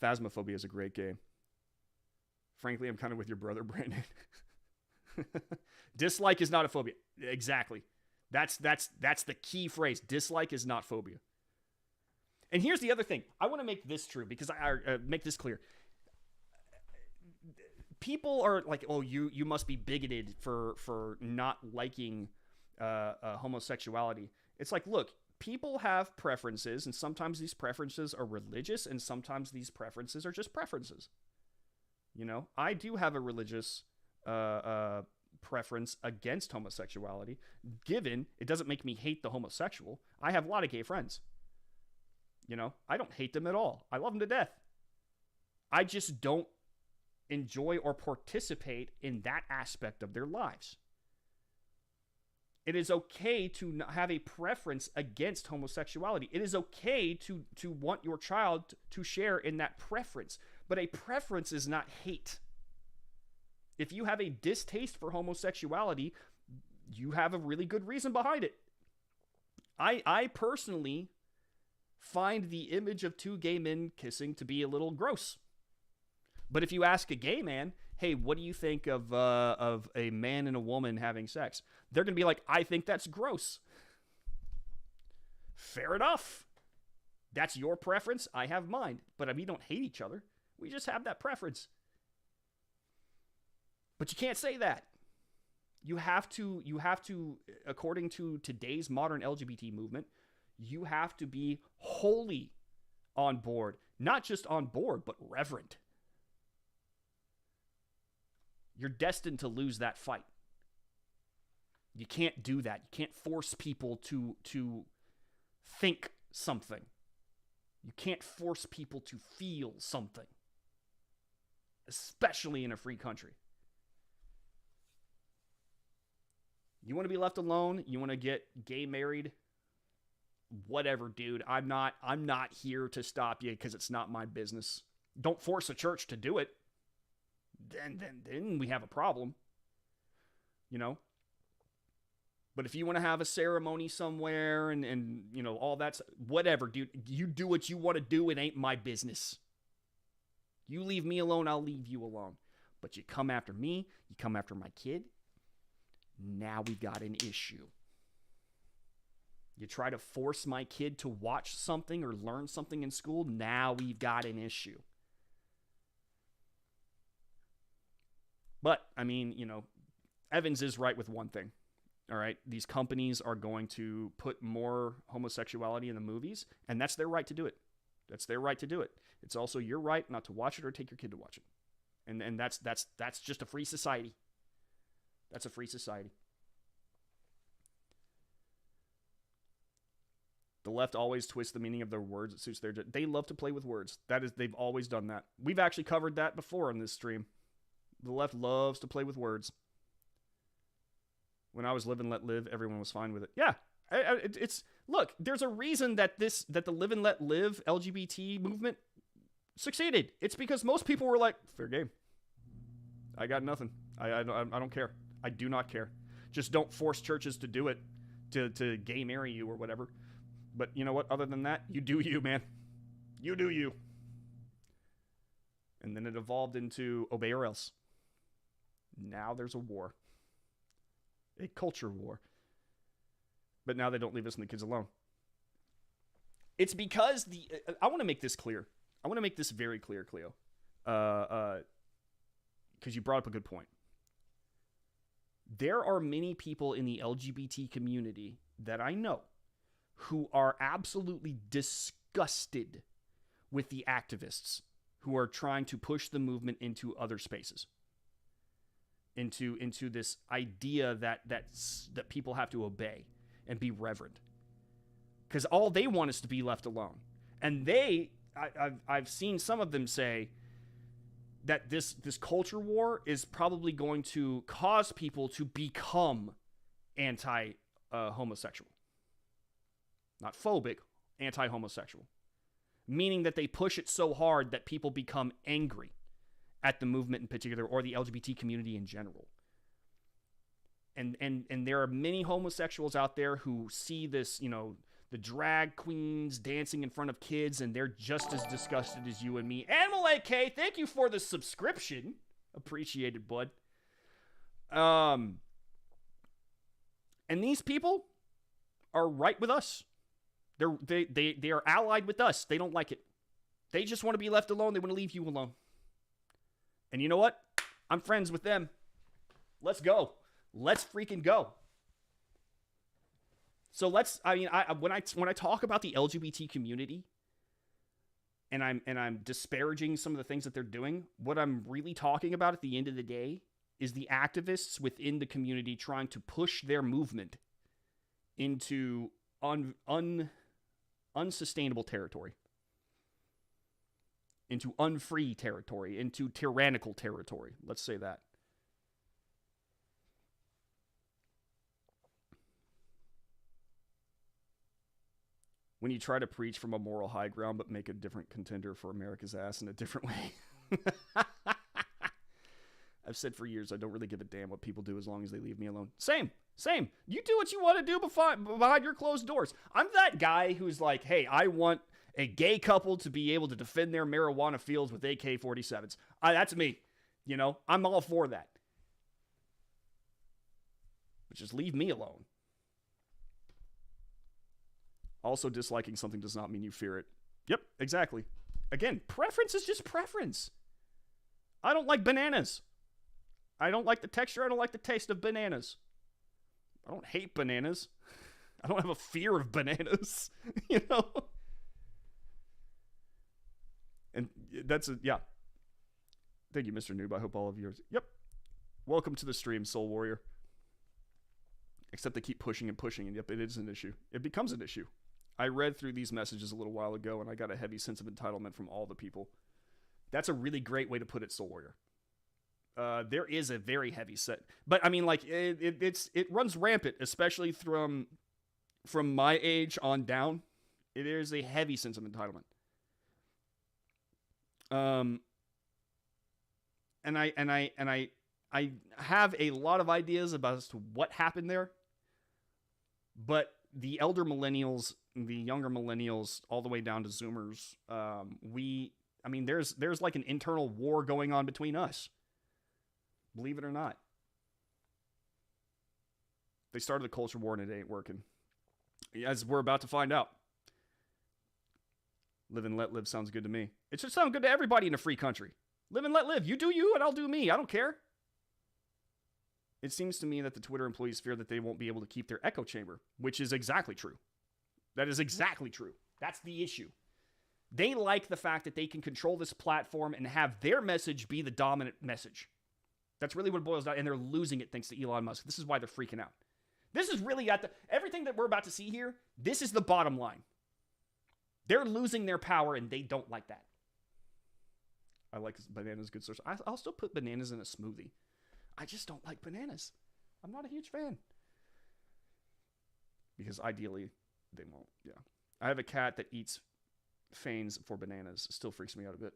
Phasmophobia is a great game. Frankly, I'm kind of with your brother, Brandon. Dislike is not a phobia. Exactly. That's the key phrase. Dislike is not phobia. And here's the other thing. I want to make this true because I make this clear. People are like, oh, you must be bigoted for not liking homosexuality. It's like, look, people have preferences, and sometimes these preferences are religious, and sometimes these preferences are just preferences. I do have a religious preference against homosexuality, given it doesn't make me hate the homosexual. I have a lot of gay friends. I don't hate them at all. I love them to death. I just don't enjoy or participate in that aspect of their lives. It is okay to have a preference against homosexuality. It is okay to want your child to share in that preference. But a preference is not hate. If you have a distaste for homosexuality, you have a really good reason behind it. I personally find the image of two gay men kissing to be a little gross. But if you ask a gay man, hey, what do you think of a man and a woman having sex? They're going to be like, I think that's gross. Fair enough. That's your preference. I have mine. But we don't hate each other. We just have that preference. But you can't say that. You have to, according to today's modern LGBT movement, you have to be wholly on board. Not just on board, but reverent. You're destined to lose that fight. You can't do that. You can't force people to think something. You can't force people to feel something. Especially in a free country. You want to be left alone? You want to get gay married? Whatever, dude. I'm not here to stop you because it's not my business. Don't force a church to do it. Then we have a problem. But if you want to have a ceremony somewhere and you know, all that's whatever, dude, you do what you want to do. It ain't my business. You leave me alone, I'll leave you alone. But you come after me, you come after my kid, now we got an issue. You try to force my kid to watch something or learn something in school, now we've got an issue. But, I mean, you know, Evans is right with one thing. All right, these companies are going to put more homosexuality in the movies, and that's their right to do it. That's their right to do it. It's also your right not to watch it or take your kid to watch it. And that's just a free society. That's a free society. The left always twists the meaning of their words. It suits their... They love to play with words. They've always done that. We've actually covered that before on this stream. The left loves to play with words. When I was Live and Let Live, everyone was fine with it. Yeah, it's look. There's a reason that the Live and Let Live LGBT movement succeeded. It's because most people were like, fair game. I got nothing. I don't care. I do not care. Just don't force churches to do it, to gay marry you or whatever. But you know what? Other than that, you do you, man. You do you. And then it evolved into obey or else. Now there's a war. A culture war. But now they don't leave us and the kids alone. It's because I want to make this clear. I want to make this very clear, Cleo. Because you brought up a good point. There are many people in the LGBT community that I know who are absolutely disgusted with the activists who are trying to push the movement into other spaces. Into this idea that people have to obey and be reverent, because all they want is to be left alone. And I've seen some of them say that this culture war is probably going to cause people to become anti-homosexual, not phobic, anti-homosexual, meaning that they push it so hard that people become angry at the movement in particular, or the LGBT community in general. And there are many homosexuals out there who see this, you know, the drag queens dancing in front of kids, and they're just as disgusted as you and me. Animal AK, thank you for the subscription. Appreciated, bud. And these people are right with us. They are allied with us. They don't like it. They just want to be left alone. They want to leave you alone. And you know what? I'm friends with them. Let's go. Let's freaking go. So when I talk about the LGBT community and I'm disparaging some of the things that they're doing, what I'm really talking about at the end of the day is the activists within the community trying to push their movement into unsustainable territory. Into unfree territory, into tyrannical territory. Let's say that. When you try to preach from a moral high ground but make a different contender for America's ass in a different way. I've said for years I don't really give a damn what people do as long as they leave me alone. Same. You do what you want to do behind your closed doors. I'm that guy who's like, hey, I want a gay couple to be able to defend their marijuana fields with AK-47s. That's me. You know, I'm all for that. But just leave me alone. Also, disliking something does not mean you fear it. Yep, exactly. Again, preference is just preference. I don't like bananas. I don't like the texture. I don't like the taste of bananas. I don't hate bananas. I don't have a fear of bananas. You know? And that's yeah. Thank you, Mr. Noob. I hope all of you are... Yep. Welcome to the stream, Soul Warrior. Except they keep pushing, and yep, it is an issue. It becomes an issue. I read through these messages a little while ago, and I got a heavy sense of entitlement from all the people. That's a really great way to put it, Soul Warrior. There is a very heavy set. But, I mean, like, it runs rampant, especially from my age on down. It is a heavy sense of entitlement. And I have a lot of ideas about as to what happened there, But the elder millennials, the younger millennials, all the way down to Zoomers, there's like an internal war going on between us. Believe it or not. They started a culture war and it ain't working. As we're about to find out. Live and let live sounds good to me. It should sound good to everybody in a free country. Live and let live. You do you and I'll do me. I don't care. It seems to me that the Twitter employees fear that they won't be able to keep their echo chamber, which is exactly true. That is exactly true. That's the issue. They like the fact that they can control this platform and have their message be the dominant message. That's really what it boils down, and they're losing it thanks to Elon Musk. This is why they're freaking out. This is really everything that we're about to see here, this is the bottom line. They're losing their power, and they don't like that. I like bananas, good source. I'll still put bananas in a smoothie. I just don't like bananas. I'm not a huge fan. Because ideally, they won't. Yeah. I have a cat that eats fanes for bananas. It still freaks me out a bit.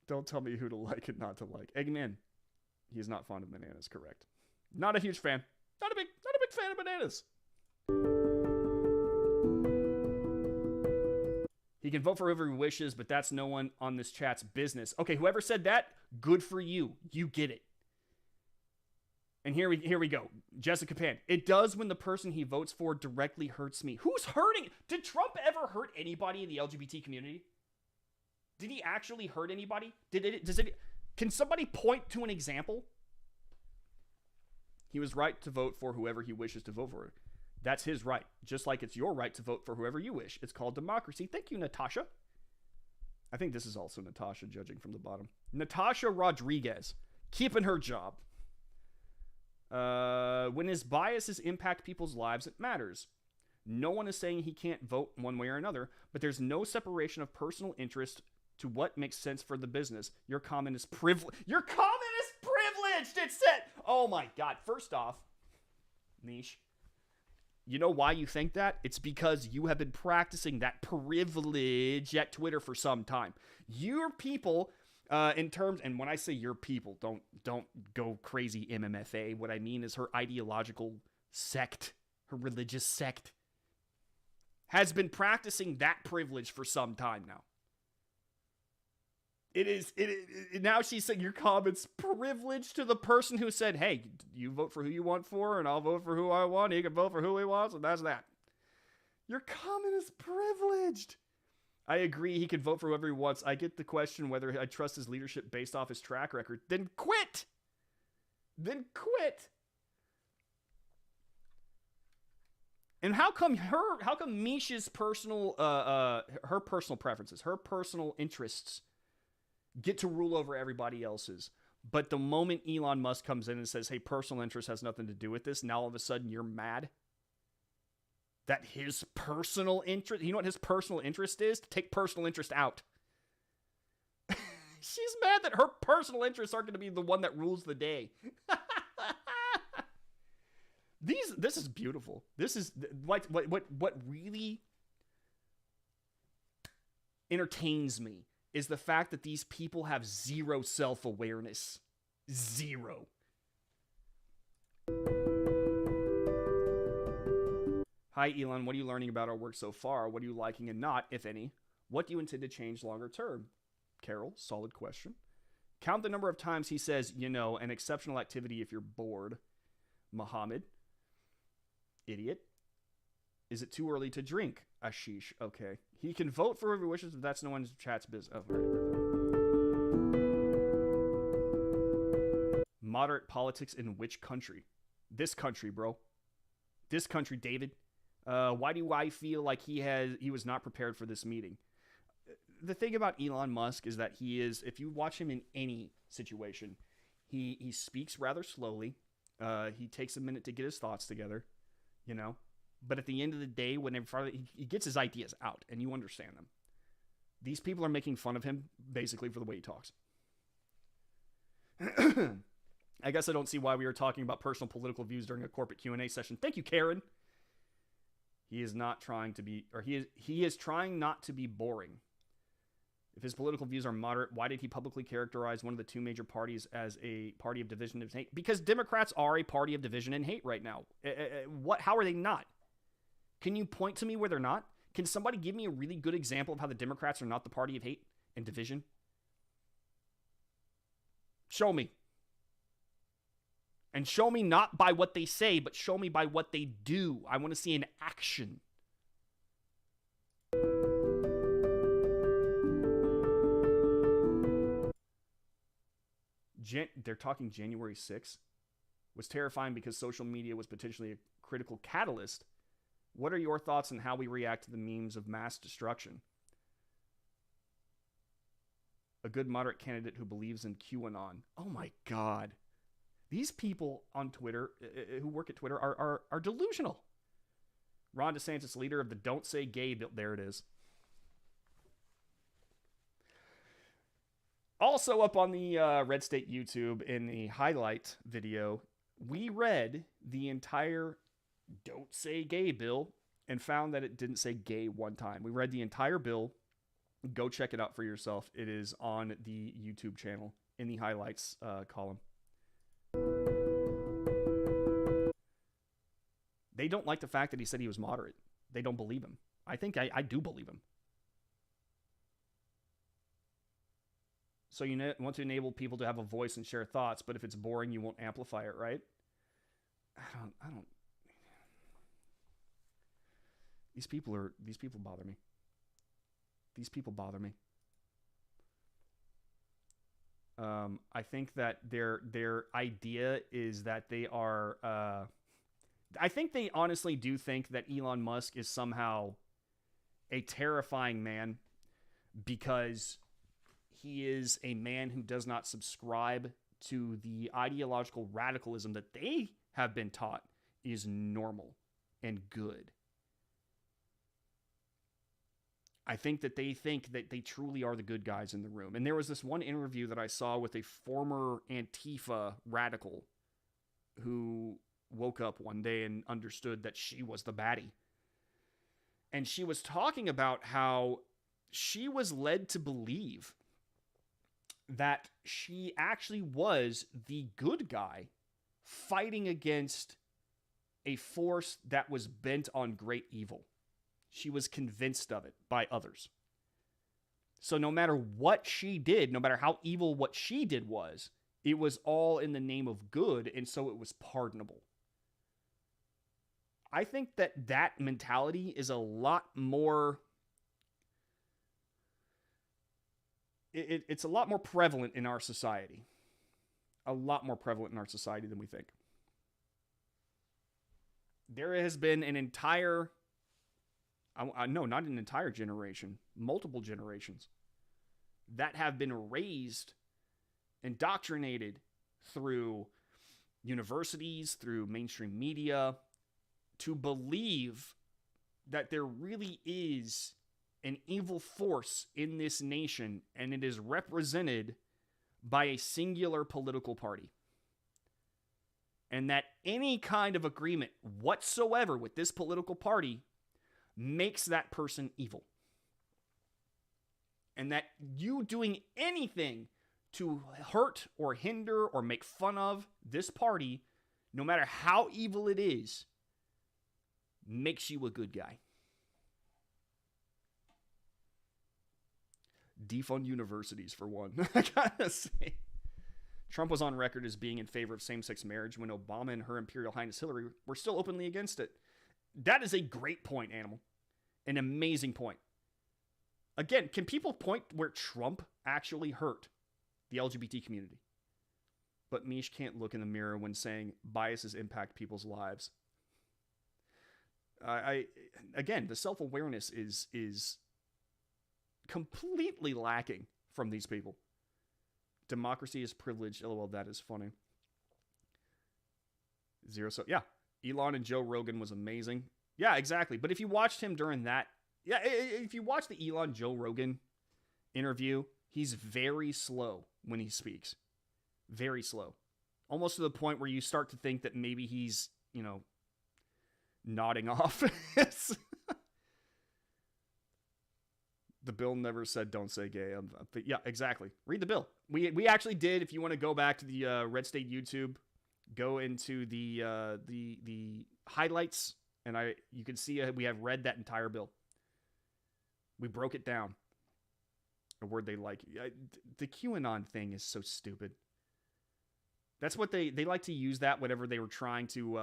Don't tell me who to like and not to like. Eggman. He is not fond of bananas, correct. Not a huge fan. Not a big fan of bananas. He can vote for whoever he wishes, but that's no one on this chat's business. Okay, whoever said that, good for you. You get it. And here we go. Jessica Pan. It does when the person he votes for directly hurts me. Who's hurting? Did Trump ever hurt anybody in the LGBT community? Did he actually hurt anybody? Can somebody point to an example? He was right to vote for whoever he wishes to vote for. That's his right. Just like it's your right to vote for whoever you wish. It's called democracy. Thank you, Natasha. I think this is also Natasha, judging from the bottom. Natasha Rodriguez. Keeping her job. When his biases impact people's lives, it matters. No one is saying he can't vote one way or another, but there's no separation of personal interest to what makes sense for the business. Your comment is privileged. Your comment is privileged! It said! Oh my God. First off, Niche, you know why you think that? It's because you have been practicing that privilege at Twitter for some time. Your people, in terms, and when I say your people, don't go crazy MMFA. What I mean is her ideological sect, her religious sect, has been practicing that privilege for some time now. Now she's saying your comment's privileged to the person who said, hey, you vote for who you want for, and I'll vote for who I want. He can vote for who he wants, and that's that. Your comment is privileged. I agree he can vote for whoever he wants. I get the question whether I trust his leadership based off his track record. Then quit. And how come Misha's personal, her personal preferences, her personal interests get to rule over everybody else's? But the moment Elon Musk comes in and says, hey, personal interest has nothing to do with this, now all of a sudden you're mad that his personal interest, you know what his personal interest is? To take personal interest out. She's mad that her personal interests aren't going to be the one that rules the day. This is beautiful. This is what really entertains me is the fact that these people have zero self-awareness. Zero. Hi, Elon. What are you learning about our work so far? What are you liking and not, if any? What do you intend to change longer term? Carol, solid question. Count the number of times he says, an exceptional activity if you're bored. Muhammad. Idiot. Is it too early to drink? Ashish. Okay. He can vote for whoever he wishes, but that's no one's chat's business. Oh, right. Moderate politics in which country? This country, bro. This country, David. Why do I feel like he was not prepared for this meeting? The thing about Elon Musk is that he is, if you watch him in any situation, he speaks rather slowly. He takes a minute to get his thoughts together, But at the end of the day, whenever he gets his ideas out, and you understand them. These people are making fun of him, basically, for the way he talks. I guess I don't see why we are talking about personal political views during a corporate Q&A session. Thank you, Karen. He is not trying to be, or he is trying not to be boring. If his political views are moderate, why did he publicly characterize one of the two major parties as a party of division and hate? Because Democrats are a party of division and hate right now. How are they not? Can you point to me where they're not? Can somebody give me a really good example of how the Democrats are not the party of hate and division? Show me. And show me not by what they say, but show me by what they do. I want to see an action. They're talking January 6th. Was terrifying because social media was potentially a critical catalyst. What are your thoughts on how we react to the memes of mass destruction? A good moderate candidate who believes in QAnon. Oh my God. These people on Twitter, who work at Twitter, are delusional. Ron DeSantis, leader of the Don't Say Gay bill. There it is. Also up on the Red State YouTube in the highlight video, we read the entire Don't Say Gay bill and found that it didn't say gay one time. We read the entire bill. Go check it out for yourself. It is on the YouTube channel in the highlights column. They don't like the fact that he said he was moderate. They don't believe him. I think I do believe him. So you want to enable people to have a voice and share thoughts, but if it's boring, you won't amplify it, right? I don't. These people bother me. These people bother me. I think that their idea is that they are. I think they honestly do think that Elon Musk is somehow a terrifying man because he is a man who does not subscribe to the ideological radicalism that they have been taught is normal and good. I think that they think that they truly are the good guys in the room. And there was this one interview that I saw with a former Antifa radical who woke up one day and understood that she was the baddie. And she was talking about how she was led to believe that she actually was the good guy fighting against a force that was bent on great evil. She was convinced of it by others. So no matter what she did, no matter how evil what she did was, it was all in the name of good, and so it was pardonable. I think that mentality is a lot more... It's a lot more prevalent in our society. A lot more prevalent in our society than we think. There has been an entire... no, not an entire generation. Multiple generations that have been raised, indoctrinated through universities, through mainstream media, to believe that there really is an evil force in this nation, and it is represented by a singular political party. And that any kind of agreement whatsoever with this political party makes that person evil. And that you doing anything to hurt or hinder or make fun of this party, no matter how evil it is, makes you a good guy. Defund universities, for one. I gotta say. Trump was on record as being in favor of same-sex marriage when Obama and Her Imperial Highness Hillary were still openly against it. That is a great point, Animal. An amazing point. Again, can people point where Trump actually hurt the LGBT community? But Mish can't look in the mirror when saying biases impact people's lives. Again, the self-awareness is completely lacking from these people. Democracy is privilege. LOL, that is funny. Yeah, Elon and Joe Rogan was amazing. Yeah, exactly. But if you watched him during that, if you watch the Elon Joe Rogan interview, he's very slow when he speaks. Very slow. Almost to the point where you start to think that maybe he's, nodding off. The bill never said don't say gay. But yeah, exactly. Read the bill. We actually did. If you want to go back to the Red State YouTube, go into the highlights, and you can see we have read that entire bill. We broke it down. A word they like. The QAnon thing is so stupid. That's what they like to use that whenever they were trying to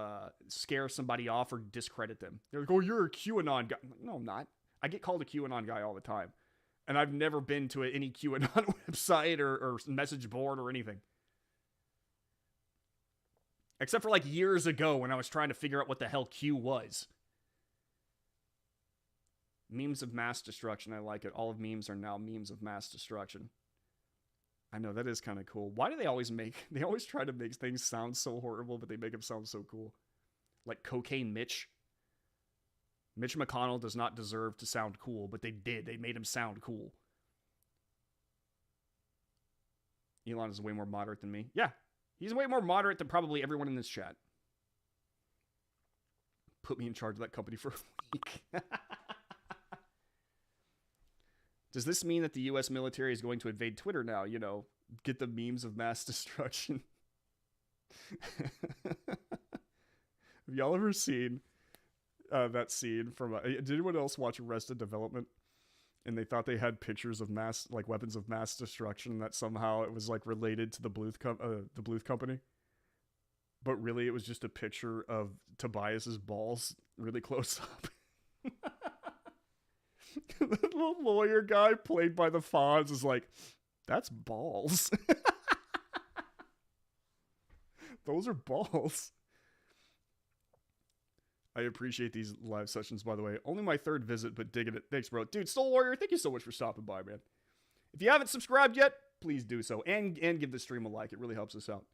scare somebody off or discredit them. They're like, oh, you're a QAnon guy. No, I'm not. I get called a QAnon guy all the time. And I've never been to any QAnon website or message board or anything. Except for like years ago when I was trying to figure out what the hell Q was. Memes of mass destruction. I like it. All of memes are now memes of mass destruction. I know, that is kind of cool. Why do they always try to make things sound so horrible, but they make them sound so cool? Like Cocaine Mitch. Mitch McConnell does not deserve to sound cool, but they did. They made him sound cool. Elon is way more moderate than me. Yeah, he's way more moderate than probably everyone in this chat. Put me in charge of that company for a week. Does this mean that the U.S. military is going to invade Twitter now? You know, get the memes of mass destruction. Have y'all ever seen that scene from... did anyone else watch Arrested Development? And they thought they had pictures of weapons of mass destruction, that somehow it was like related to the Bluth company. But really, it was just a picture of Tobias's balls really close up. The little lawyer guy played by the Fonz is like, that's balls. Those are balls. I appreciate these live sessions, by the way. Only my third visit, but digging it. Thanks, bro. Dude, Soul Warrior, thank you so much for stopping by, man. If you haven't subscribed yet, please do so. And give the stream a like. It really helps us out.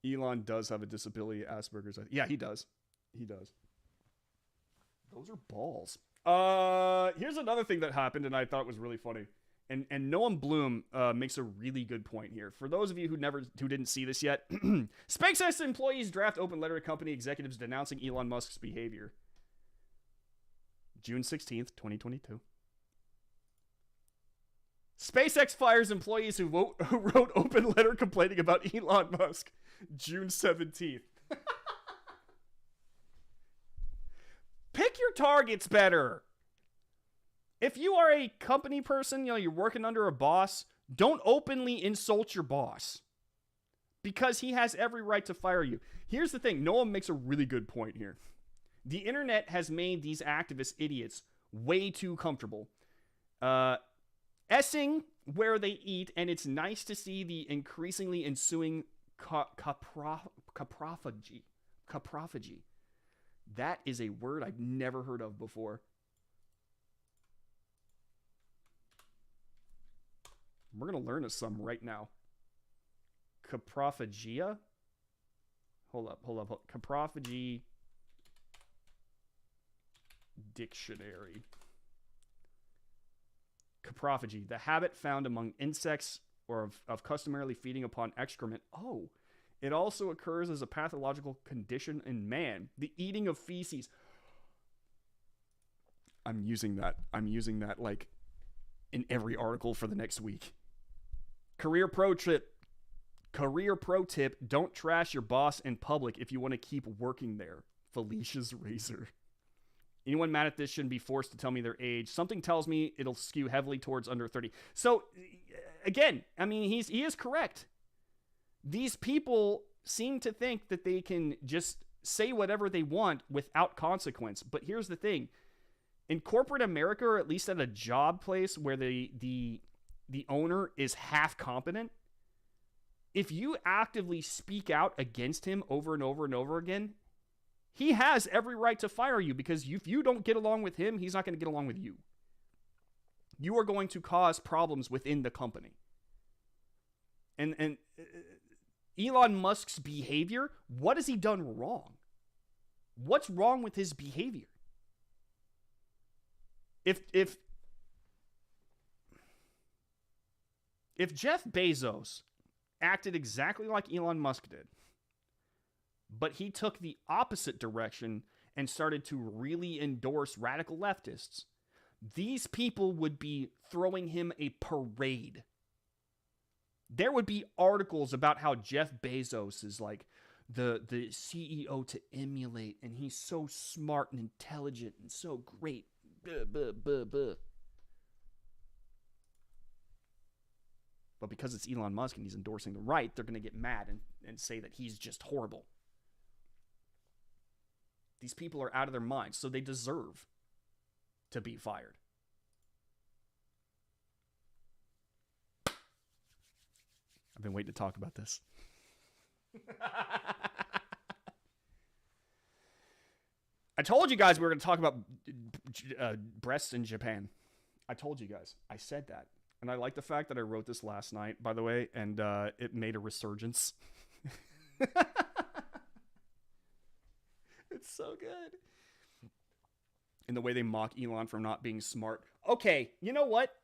Elon does have a disability, Asperger's. Yeah, he does. He does. Those are balls. Here's another thing that happened, and I thought was really funny. And Noam Bloom makes a really good point here. For those of you who didn't see this yet, SpaceX employees draft open letter to company executives denouncing Elon Musk's behavior. June 16th, 2022. SpaceX fires employees who wrote open letter complaining about Elon Musk. June 17th. Pick your targets better. If you are a company person, you're working under a boss, don't openly insult your boss. Because he has every right to fire you. Here's the thing. Noam makes a really good point here. The internet has made these activist idiots way too comfortable. Essing where they eat, and it's nice to see the increasingly ensuing caprophagy. Caprophagy. That is a word I've never heard of before. We're going to learn some right now. Caprophagia? Hold up. Caprophagy dictionary. Caprophagy, the habit found among insects or of customarily feeding upon excrement. Oh, it also occurs as a pathological condition in man. The eating of feces. I'm using that like in every article for the next week. Career pro tip, don't trash your boss in public if you want to keep working there. Felicia's Razor. Anyone mad at this shouldn't be forced to tell me their age. Something tells me it'll skew heavily towards under 30. So, again, I mean, he is correct. These people seem to think that they can just say whatever they want without consequence. But here's the thing. In corporate America, or at least at a job place where the owner is half competent, if you actively speak out against him over and over and over again, he has every right to fire you, because if you don't get along with him, he's not going to get along with you. You are going to cause problems within the company. And Elon Musk's behavior, what has he done wrong? What's wrong with his behavior? If Jeff Bezos acted exactly like Elon Musk did, but he took the opposite direction and started to really endorse radical leftists, these people would be throwing him a parade. There would be articles about how Jeff Bezos is like the CEO to emulate, and he's so smart and intelligent and so great. Buh, buh, buh, buh. But because it's Elon Musk and he's endorsing the right, they're going to get mad and say that he's just horrible. These people are out of their minds, so they deserve to be fired. I've been waiting to talk about this. I told you guys we were going to talk about breasts in Japan. I told you guys. I said that. And I like the fact that I wrote this last night, by the way, and it made a resurgence. It's so good. In the way they mock Elon for not being smart. Okay, you know what?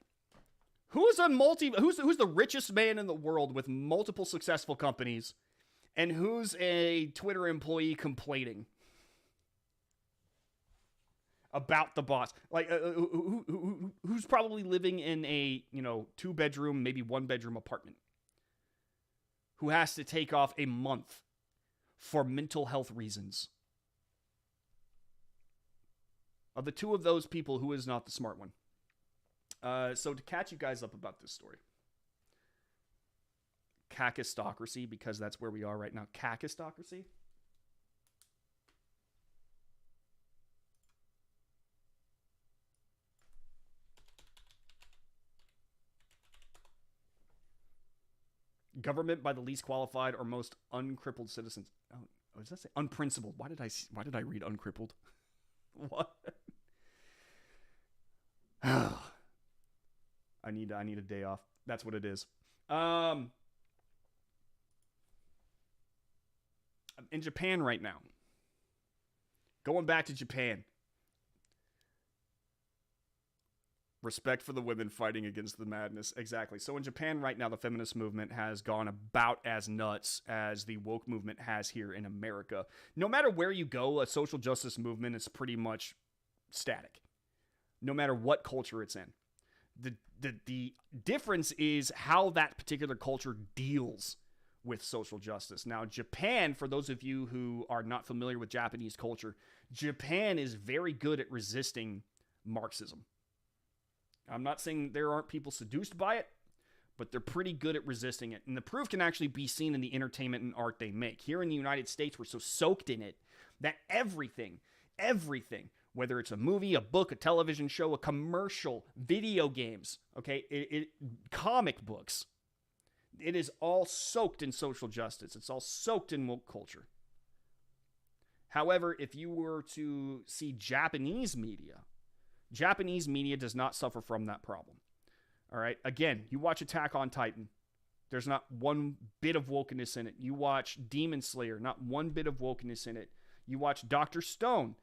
Who's the richest man in the world with multiple successful companies, and who's a Twitter employee complaining about the boss? Like, who's probably living in a 2-bedroom, maybe 1-bedroom apartment, who has to take off a month for mental health reasons? Of the two of those people, who is not the smart one? So to catch you guys up about this story, Kakistocracy, because that's where we are right now. Kakistocracy. Government by the least qualified or most uncrippled citizens. Oh, does that say unprincipled? Why did I read uncrippled? What? I need a day off. That's what it is. In Japan right now. Going back to Japan. Respect for the women fighting against the madness. Exactly. So in Japan right now, the feminist movement has gone about as nuts as the woke movement has here in America. No matter where you go, a social justice movement is pretty much static. No matter what culture it's in. The difference is how that particular culture deals with social justice. Now, Japan, for those of you who are not familiar with Japanese culture, Japan is very good at resisting Marxism. I'm not saying there aren't people seduced by it, but they're pretty good at resisting it. And the proof can actually be seen in the entertainment and art they make. Here in the United States, we're so soaked in it that everything, whether it's a movie, a book, a television show, a commercial, video games, okay, comic books, it is all soaked in social justice. It's all soaked in woke culture. However, if you were to see Japanese media does not suffer from that problem. All right. Again, you watch Attack on Titan. There's not one bit of wokeness in it. You watch Demon Slayer. Not one bit of wokeness in it. You watch Dr. Stone.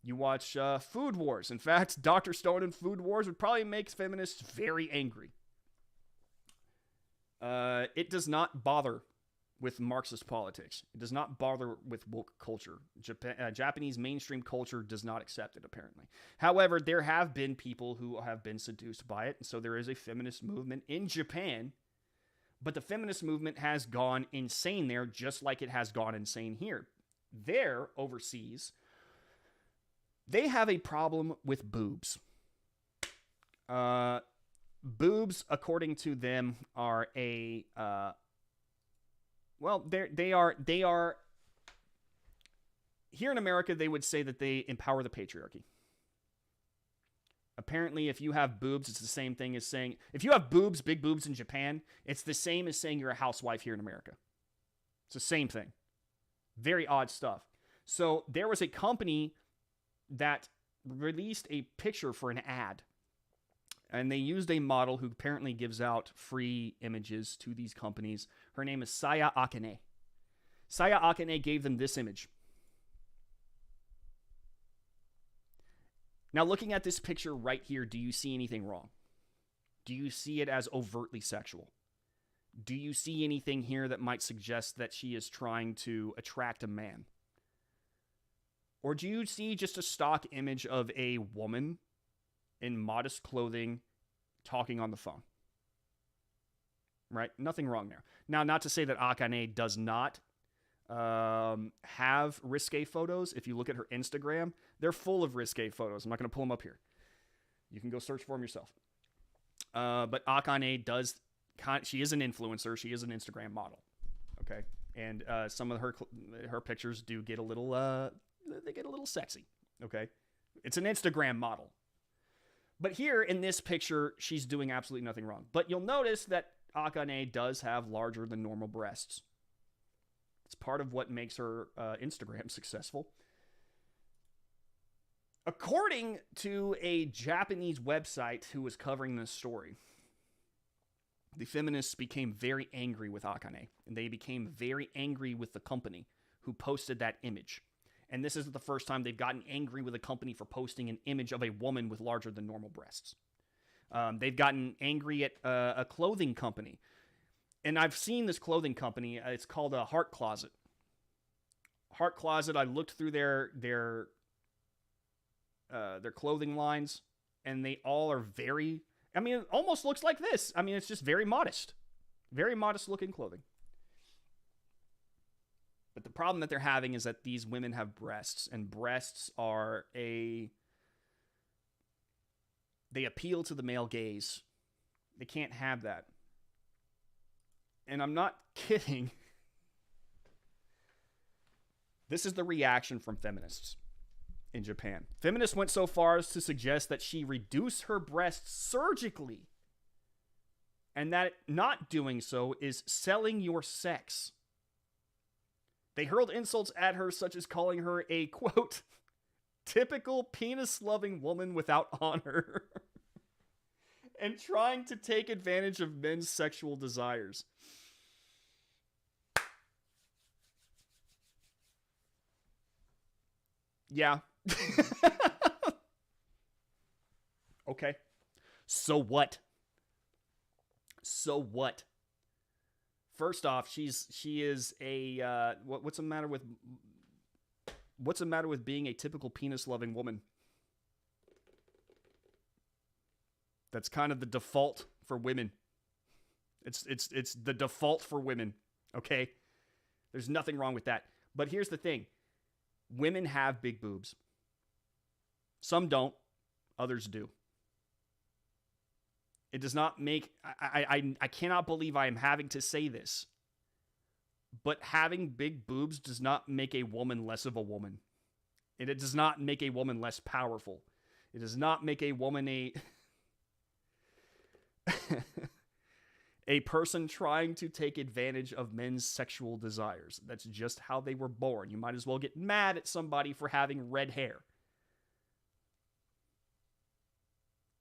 You watch Food Wars. In fact, Dr. Stone and Food Wars would probably make feminists very angry. It does not bother with Marxist politics. It does not bother with woke culture. Japanese mainstream culture does not accept it, apparently. However, there have been people who have been seduced by it, and so there is a feminist movement in Japan, but the feminist movement has gone insane there, just like it has gone insane here. There, overseas, they have a problem with boobs. Boobs, according to them, are a... they are here in America, they would say that they empower the patriarchy. Apparently, if you have boobs, it's the same thing as saying, if you have boobs, big boobs in Japan, it's the same as saying you're a housewife here in America. It's the same thing. Very odd stuff. So there was a company that released a picture for an ad. And they used a model who apparently gives out free images to these companies. Her name is Saya Akane. Saya Akane gave them this image. Now, looking at this picture right here, do you see anything wrong? Do you see it as overtly sexual? Do you see anything here that might suggest that she is trying to attract a man? Or do you see just a stock image of a woman in modest clothing, talking on the phone. Right? Nothing wrong there. Now, not to say that Akane does not have risque photos. If you look at her Instagram, they're full of risque photos. I'm not going to pull them up here. You can go search for them yourself. But Akane does, she is an influencer. She is an Instagram model. Okay? And some of her pictures do get a little, they get a little sexy. Okay? It's an Instagram model. But here in this picture, she's doing absolutely nothing wrong. But you'll notice that Akane does have larger than normal breasts. It's part of what makes her Instagram successful. According to a Japanese website who was covering this story, the feminists became very angry with Akane, and they became very angry with the company who posted that image. And this isn't the first time they've gotten angry with a company for posting an image of a woman with larger than normal breasts. They've gotten angry at a clothing company. And I've seen this clothing company. It's called a Heart Closet. Heart Closet, I looked through their clothing lines, and they all are very, I mean, it almost looks like this. I mean, it's just very modest. Very modest looking clothing. But the problem that they're having is that these women have breasts, and breasts are they appeal to the male gaze. They can't have that. And I'm not kidding. This is the reaction from feminists in Japan. Feminists went so far as to suggest that she reduce her breasts surgically, and that not doing so is selling your sex. They hurled insults at her, such as calling her a, quote, typical penis-loving woman without honor, and trying to take advantage of men's sexual desires. Yeah. Okay. So what? So what? First off, she is a what's the matter with being a typical penis-loving woman? That's kind of the default for women. It's the default for women, okay? There's nothing wrong with that. But here's the thing. Women have big boobs. Some don't, others do. It does not make, I cannot believe I am having to say this, but having big boobs does not make a woman less of a woman. And it does not make a woman less powerful. It does not make a woman a person trying to take advantage of men's sexual desires. That's just how they were born. You might as well get mad at somebody for having red hair.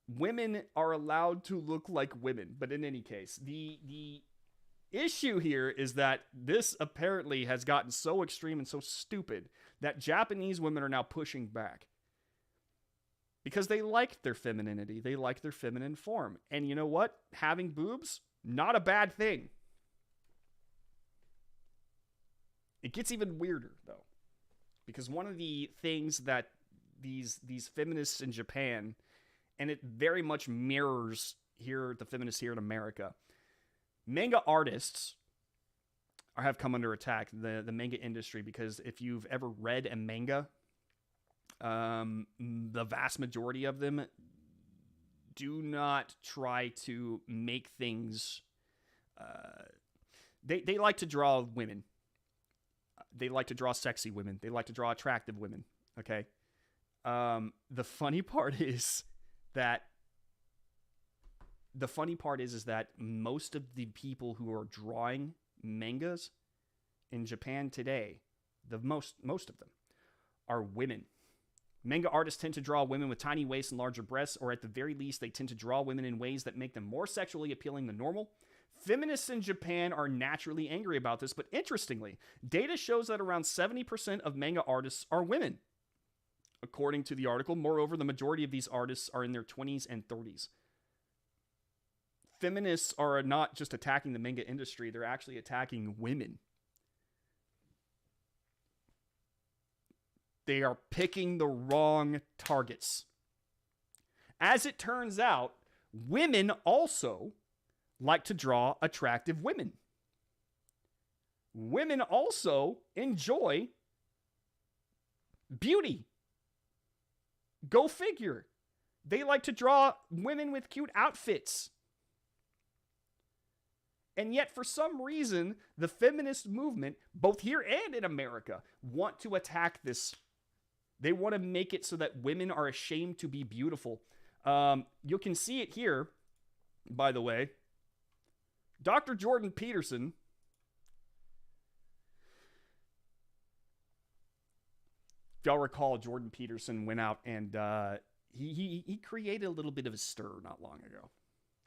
Women are allowed to look like women, but in any case, the issue here is that this apparently has gotten so extreme and so stupid that Japanese women are now pushing back. Because they like their femininity. They like their feminine form. And you know what? Having boobs, not a bad thing. It gets even weirder, though. Because one of the things that these feminists in Japan, and it very much mirrors here the feminists here in America, manga artists have come under attack, the manga industry, because if you've ever read a manga, the vast majority of them do not try to make things, they like to draw women. They like to draw sexy women. They like to draw attractive women. Okay. The funny part is that most of the people who are drawing mangas in Japan today, most of them are women. Manga artists tend to draw women with tiny waists and larger breasts, or at the very least, they tend to draw women in ways that make them more sexually appealing than normal. Feminists in Japan are naturally angry about this, but interestingly, data shows that around 70% of manga artists are women. According to the article, moreover, the majority of these artists are in their 20s and 30s. Feminists are not just attacking the manga industry, they're actually attacking women. They are picking the wrong targets. As it turns out, women also like to draw attractive women. Women also enjoy beauty. Go figure. They like to draw women with cute outfits. And yet, for some reason, the feminist movement, both here and in America, want to attack this. They want to make it so that women are ashamed to be beautiful. You can see it here, by the way. Dr. Jordan Peterson. If y'all recall, Jordan Peterson went out and he created a little bit of a stir not long ago.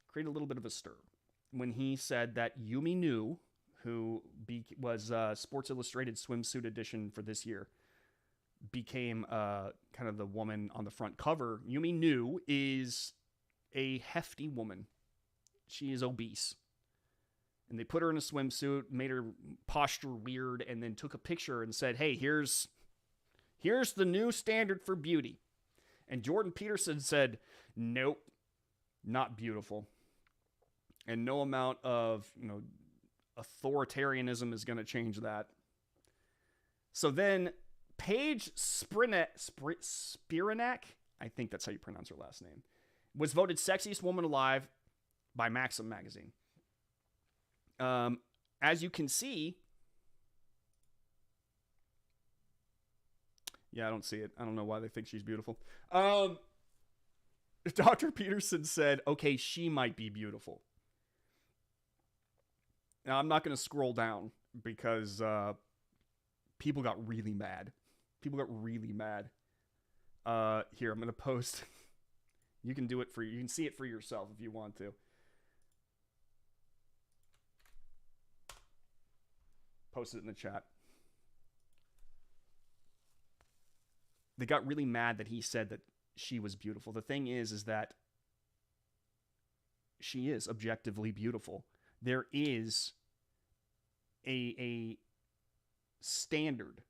Created a little bit of a stir when he said that Yumi Nu, who was Sports Illustrated swimsuit edition for this year, became kind of the woman on the front cover. Yumi Nu is a hefty woman. She is obese. And they put her in a swimsuit, made her posture weird, and then took a picture and said, hey, here's the new standard for beauty. And Jordan Peterson said, nope, not beautiful. And no amount of, authoritarianism is going to change that. So then Paige Spiranak, I think that's how you pronounce her last name, was voted sexiest woman alive by Maxim magazine. As you can see, yeah, I don't see it. I don't know why they think she's beautiful. Dr. Peterson said, okay, she might be beautiful. Now, I'm not going to scroll down because people got really mad. Here, I'm going to post. You can do it for you can see it for yourself if you want to. Post it in the chat. They got really mad that he said that she was beautiful. The thing is that she is objectively beautiful. There is a standard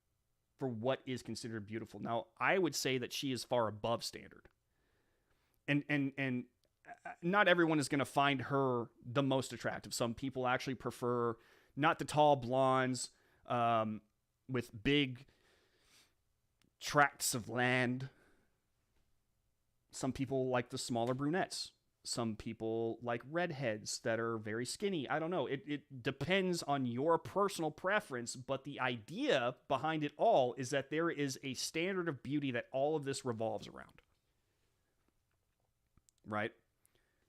for what is considered beautiful. Now, I would say that she is far above standard. And not everyone is going to find her the most attractive. Some people actually prefer not the tall blondes with big tracts of land. Some people like the smaller brunettes. Some people like redheads that are very skinny. I don't know. It depends on your personal preference, but the idea behind it all is that there is a standard of beauty that all of this revolves around. Right?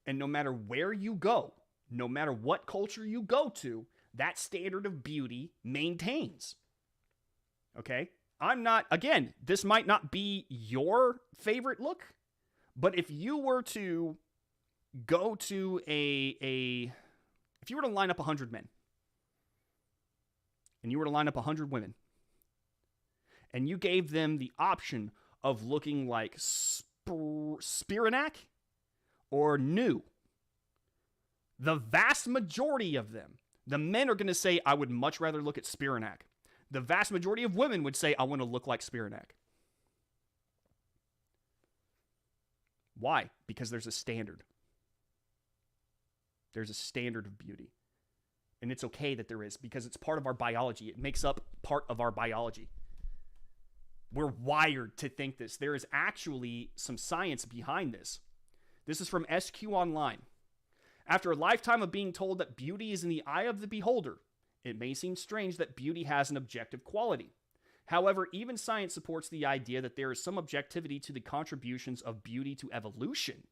And no matter where you go, no matter what culture you go to, that standard of beauty maintains. Okay? Again, this might not be your favorite look, but if you were to go to if you were to line up 100 men, and you were to line up 100 women, and you gave them the option of looking like Spiranak or Nu, the vast majority of them, the men are going to say, I would much rather look at Spiranak. The vast majority of women would say, I want to look like Spiranak. Why? Because there's a standard. There's a standard of beauty. And it's okay that there is, because it's part of our biology. It makes up part of our biology. We're wired to think this. There is actually some science behind this. This is from SQ Online. After a lifetime of being told that beauty is in the eye of the beholder, it may seem strange that beauty has an objective quality. However, even science supports the idea that there is some objectivity to the contributions of beauty to evolution.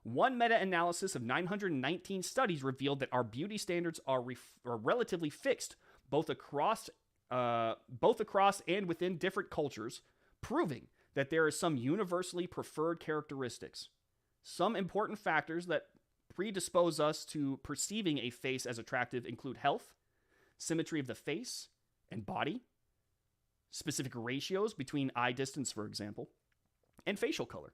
One meta-analysis of 919 studies revealed that our beauty standards are relatively fixed, both across and within different cultures, proving that there is some universally preferred characteristics. Some important factors that predispose us to perceiving a face as attractive include health, symmetry of the face and body, specific ratios between eye distance, for example, and facial color.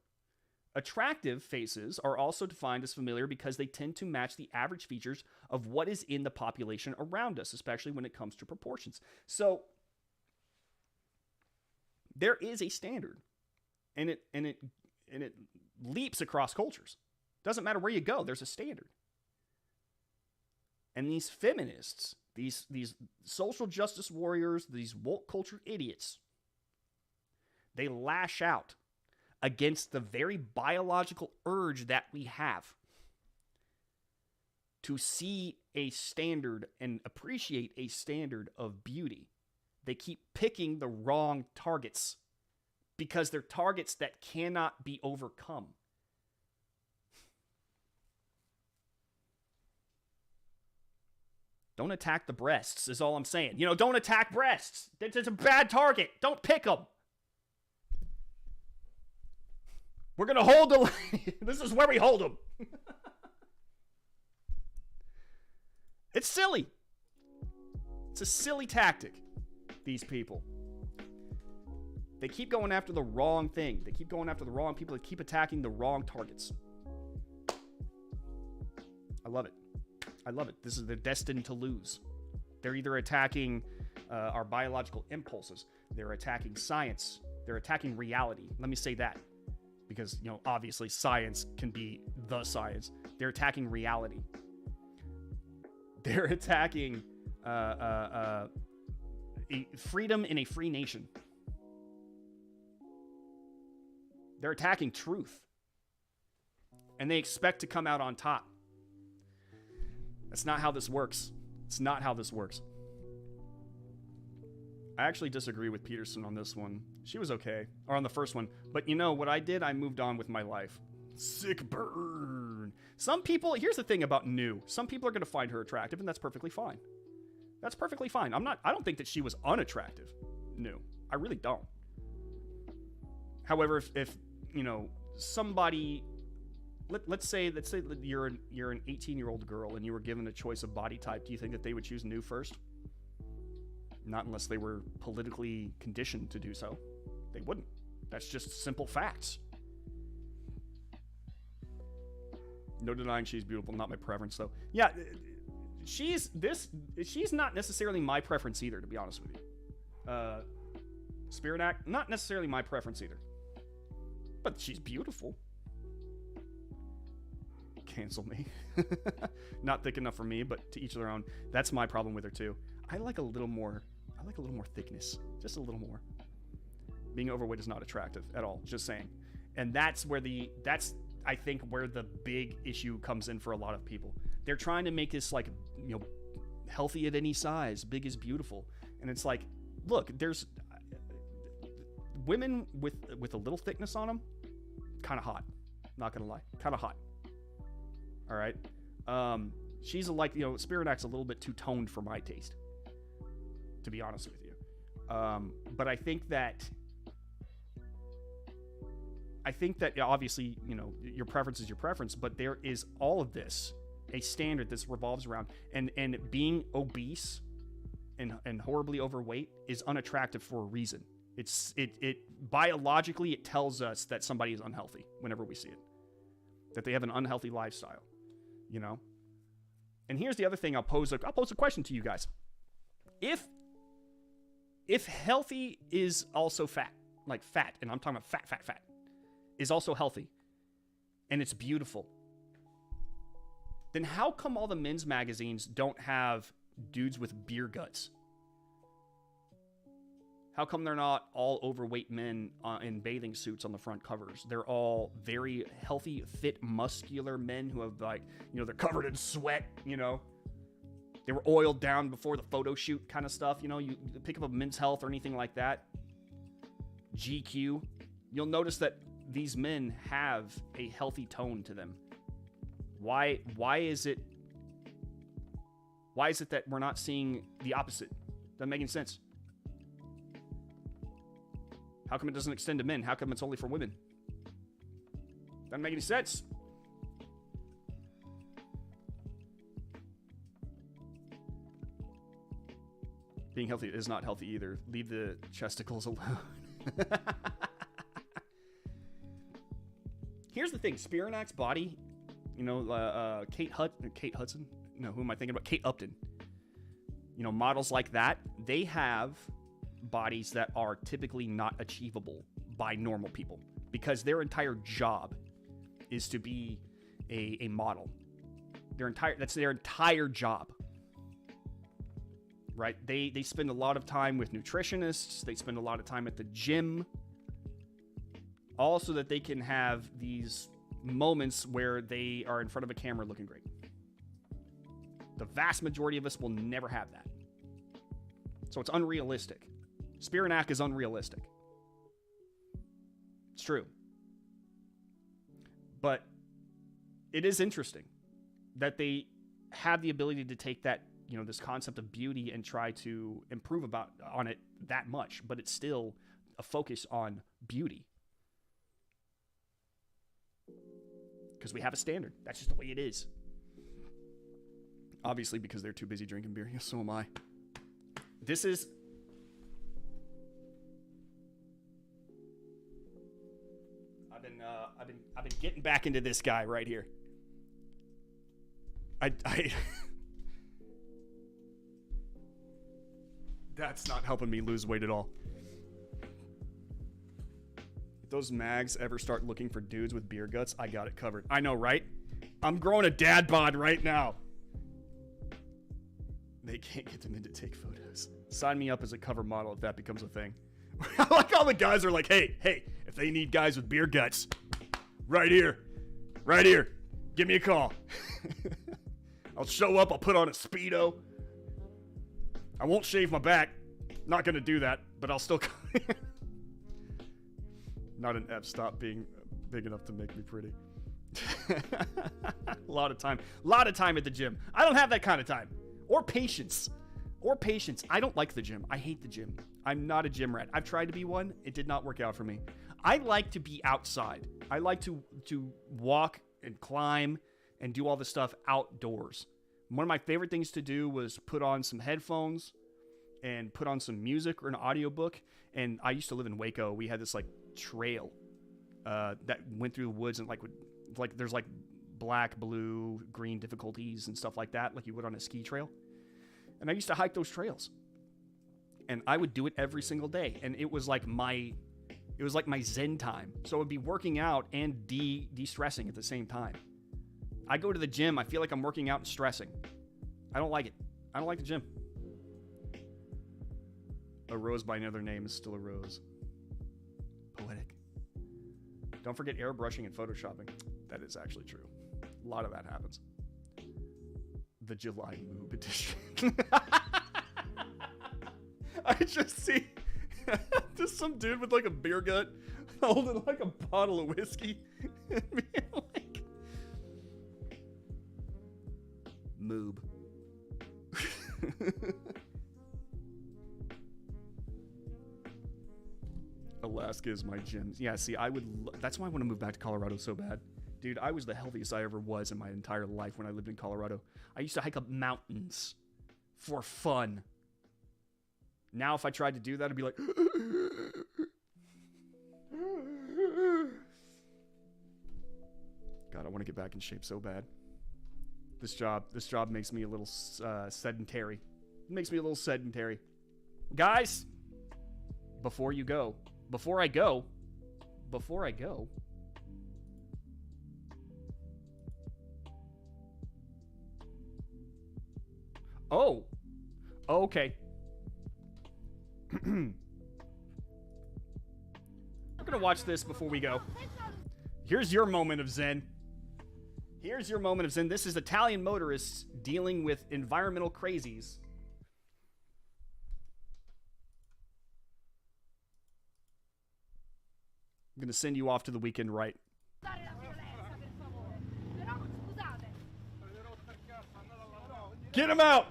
Attractive faces are also defined as familiar because they tend to match the average features of what is in the population around us, especially when it comes to proportions. So there is a standard, and it leaps across cultures. Doesn't matter where you go, there's a standard. And these feminists, these social justice warriors, these woke culture idiots, they lash out against the very biological urge that we have to see a standard and appreciate a standard of beauty. They keep picking the wrong targets because they're targets that cannot be overcome. Don't attack the breasts is all I'm saying. Don't attack breasts. It's a bad target. Don't pick them. We're going to hold the... This is where we hold them. It's silly. It's a silly tactic, these people. They keep going after the wrong thing. They keep going after the wrong people. They keep attacking the wrong targets. I love it. I love it. They're destined to lose. They're either attacking our biological impulses. They're attacking science. They're attacking reality. Let me say that. Because, obviously science can be the science. They're attacking reality. They're attacking freedom in a free nation. They're attacking truth. And they expect to come out on top. That's not how this works. It's not how this works. I actually disagree with Peterson on this one. She was okay. Or on the first one. But what I did? I moved on with my life. Sick burn. Some people, here's the thing about New. Some people are going to find her attractive, and that's perfectly fine. That's perfectly fine. I don't think that she was unattractive. New. I really don't. However, if somebody, let's say that you're an 18-year-old girl and you were given a choice of body type, do you think that they would choose New first? Not unless they were politically conditioned to do so. They wouldn't. That's just simple facts. No denying she's beautiful, not my preference though. Yeah, she's not necessarily my preference either, to be honest with you. Spiranak, not necessarily my preference either. But she's beautiful. Cancel me. Not thick enough for me, but to each their own. That's my problem with her too. I like a little more thickness. Just a little more. Being overweight is not attractive at all. Just saying. And that's I think where the big issue comes in for a lot of people. They're trying to make this healthy at any size, big is beautiful. And it's like, look, there's women with a little thickness on them, kind of hot. Not gonna lie, kind of hot. All right. She's Spirinak's a little bit too toned for my taste, to be honest with you. But I think that obviously, your preference is your preference, but there is all of this, a standard that revolves around, and being obese and horribly overweight is unattractive for a reason. It biologically, it tells us that somebody is unhealthy whenever we see it, that they have an unhealthy lifestyle, And here's the other thing. I'll pose a question to you guys. If healthy is also fat, like fat, and I'm talking about fat, is also healthy, and it's beautiful, then how come all the men's magazines don't have dudes with beer guts? How come they're not all overweight men in bathing suits on the front covers? They're all very healthy, fit, muscular men who have they're covered in sweat, They were oiled down before the photo shoot kind of stuff, You pick up a Men's Health or anything like that, GQ, you'll notice that these men have a healthy tone to them. Why is it that we're not seeing the opposite? Doesn't make any sense. How come it doesn't extend to men? How come it's only for women? Doesn't make any sense. Being healthy is not healthy either. Leave the chesticles alone. Here's the thing. Spirinak's body, Kate Hudson? No, who am I thinking about? Kate Upton. Models like that, they have bodies that are typically not achievable by normal people because their entire job is to be a model. That's their entire job. Right? They spend a lot of time with nutritionists. They spend a lot of time at the gym. All so that they can have these moments where they are in front of a camera looking great. The vast majority of us will never have that. So it's unrealistic. Spirenak is unrealistic. It's true. But it is interesting that they have the ability to take that, you know, this concept of beauty and try to improve on it that much, but it's still a focus on beauty. Because we have a standard. That's just the way it is. Obviously, because they're too busy drinking beer. Yes, so am I. This is... I've been getting back into this guy right here. That's not helping me lose weight at all. If those mags ever start looking for dudes with beer guts, I got it covered. I know, right? I'm growing a dad bod right now. They can't get them in to take photos. Sign me up as a cover model if that becomes a thing. I like all the guys are like, hey, if they need guys with beer guts, right here, give me a call. I'll show up, I'll put on a Speedo. I won't shave my back. Not going to do that, but I'll still... Not an f-stop being big enough to make me pretty. A lot of time at the gym. I don't have that kind of time. Or patience. I don't like the gym. I hate the gym. I'm not a gym rat. I've tried to be one. It did not work out for me. I like to be outside. I like to walk and climb and do all this stuff outdoors. One of my favorite things to do was put on some headphones and put on some music or an audiobook. And I used to live in Waco. We had this like trail that went through the woods and like there's like black, blue, green difficulties and stuff like that, like you would on a ski trail. And I used to hike those trails. And I would do it every single day. And it was like my zen time. So I would be working out and de-stressing at the same time. I go to the gym, I feel like I'm working out and stressing. I don't like it. I don't like the gym. A rose by another name is still a rose. Poetic. Don't forget airbrushing and photoshopping. That is actually true. A lot of that happens. The July Moob edition. I just see just some dude with like a beer gut holding like a bottle of whiskey and being like, Moob. Alaska is my gym. Yeah, see, that's why I want to move back to Colorado so bad. Dude, I was the healthiest I ever was in my entire life when I lived in Colorado. I used to hike up mountains for fun. Now, if I tried to do that, I'd be like... God, I want to get back in shape so bad. This job makes me a little sedentary. It makes me a little sedentary. Guys, before I go... Oh, okay. We're gonna watch this before we go. Here's your moment of zen. This is Italian motorists dealing with environmental crazies. I'm gonna send you off to the weekend right. Get him out!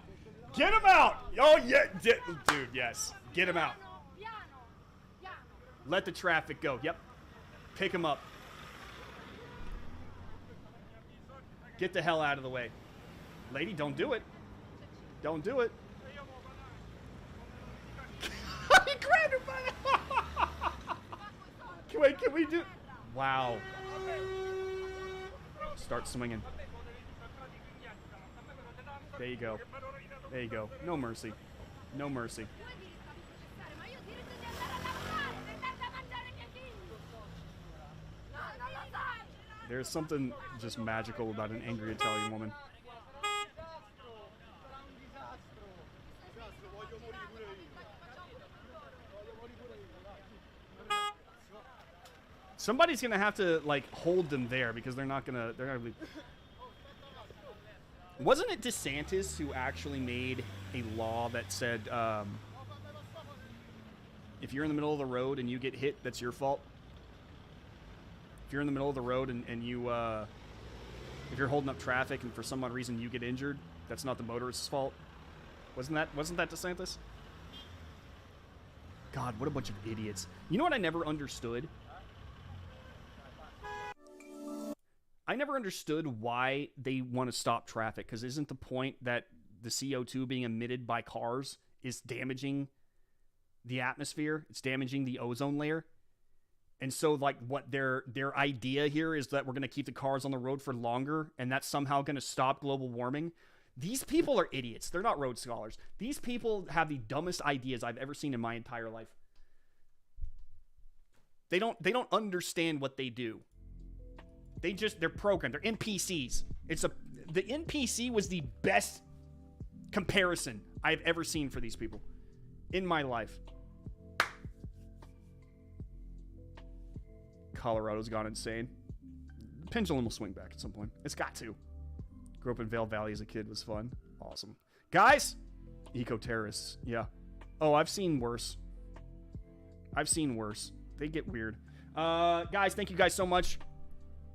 Get him out! Oh, yeah, dude, yes. Get him out. Let the traffic go. Yep. Pick him up. Get the hell out of the way. Lady, don't do it. Don't do it. He grabbed her by the... Wait, can we do... Wow. Start swinging. There you go. There you go. No mercy. No mercy. There's something just magical about an angry Italian woman. Somebody's gonna have to like hold them there because they're not gonna. They're gonna be. Wasn't it DeSantis who actually made a law that said if you're in the middle of the road and you get hit, that's your fault? If you're in the middle of the road and you, if you're holding up traffic and for some odd reason you get injured, that's not the motorist's fault. Wasn't that DeSantis? God, what a bunch of idiots. You know what I never understood? I never understood why they want to stop traffic, because isn't the point that the CO2 being emitted by cars is damaging the atmosphere? It's damaging the ozone layer. And so, like, what their idea here is that we're going to keep the cars on the road for longer, and that's somehow going to stop global warming. These people are idiots. They're not road scholars. These people have the dumbest ideas I've ever seen in my entire life. They don't understand what they do. They're programmed. They're NPCs. The NPC was the best comparison I've ever seen for these people in my life. Colorado's gone insane. The pendulum will swing back at some point. It's got to. Grew up in Vail Valley as a kid. Was fun. Awesome. Guys! Eco-terrorists. Yeah. Oh, I've seen worse. They get weird. Guys, thank you guys so much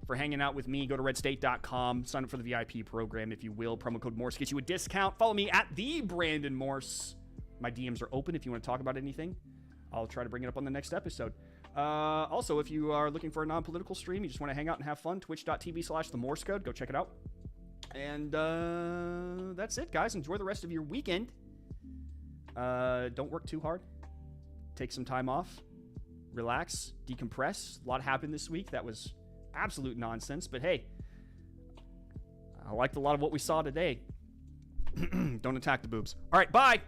for hanging out with me. Go to redstate.com. Sign up for the VIP program, if you will. Promo code Morse gets you a discount. Follow me at the Brandon Morse. My DMs are open if you want to talk about anything. I'll try to bring it up on the next episode. Also, if you are looking for a non-political stream, you just want to hang out and have fun, twitch.tv/the Morse Code. Go check it out. And that's it, guys. Enjoy the rest of your weekend. Don't work too hard. Take some time off. Relax. Decompress. A lot happened this week. That was absolute nonsense. But hey, I liked a lot of what we saw today. Don't attack the boobs. All right, bye.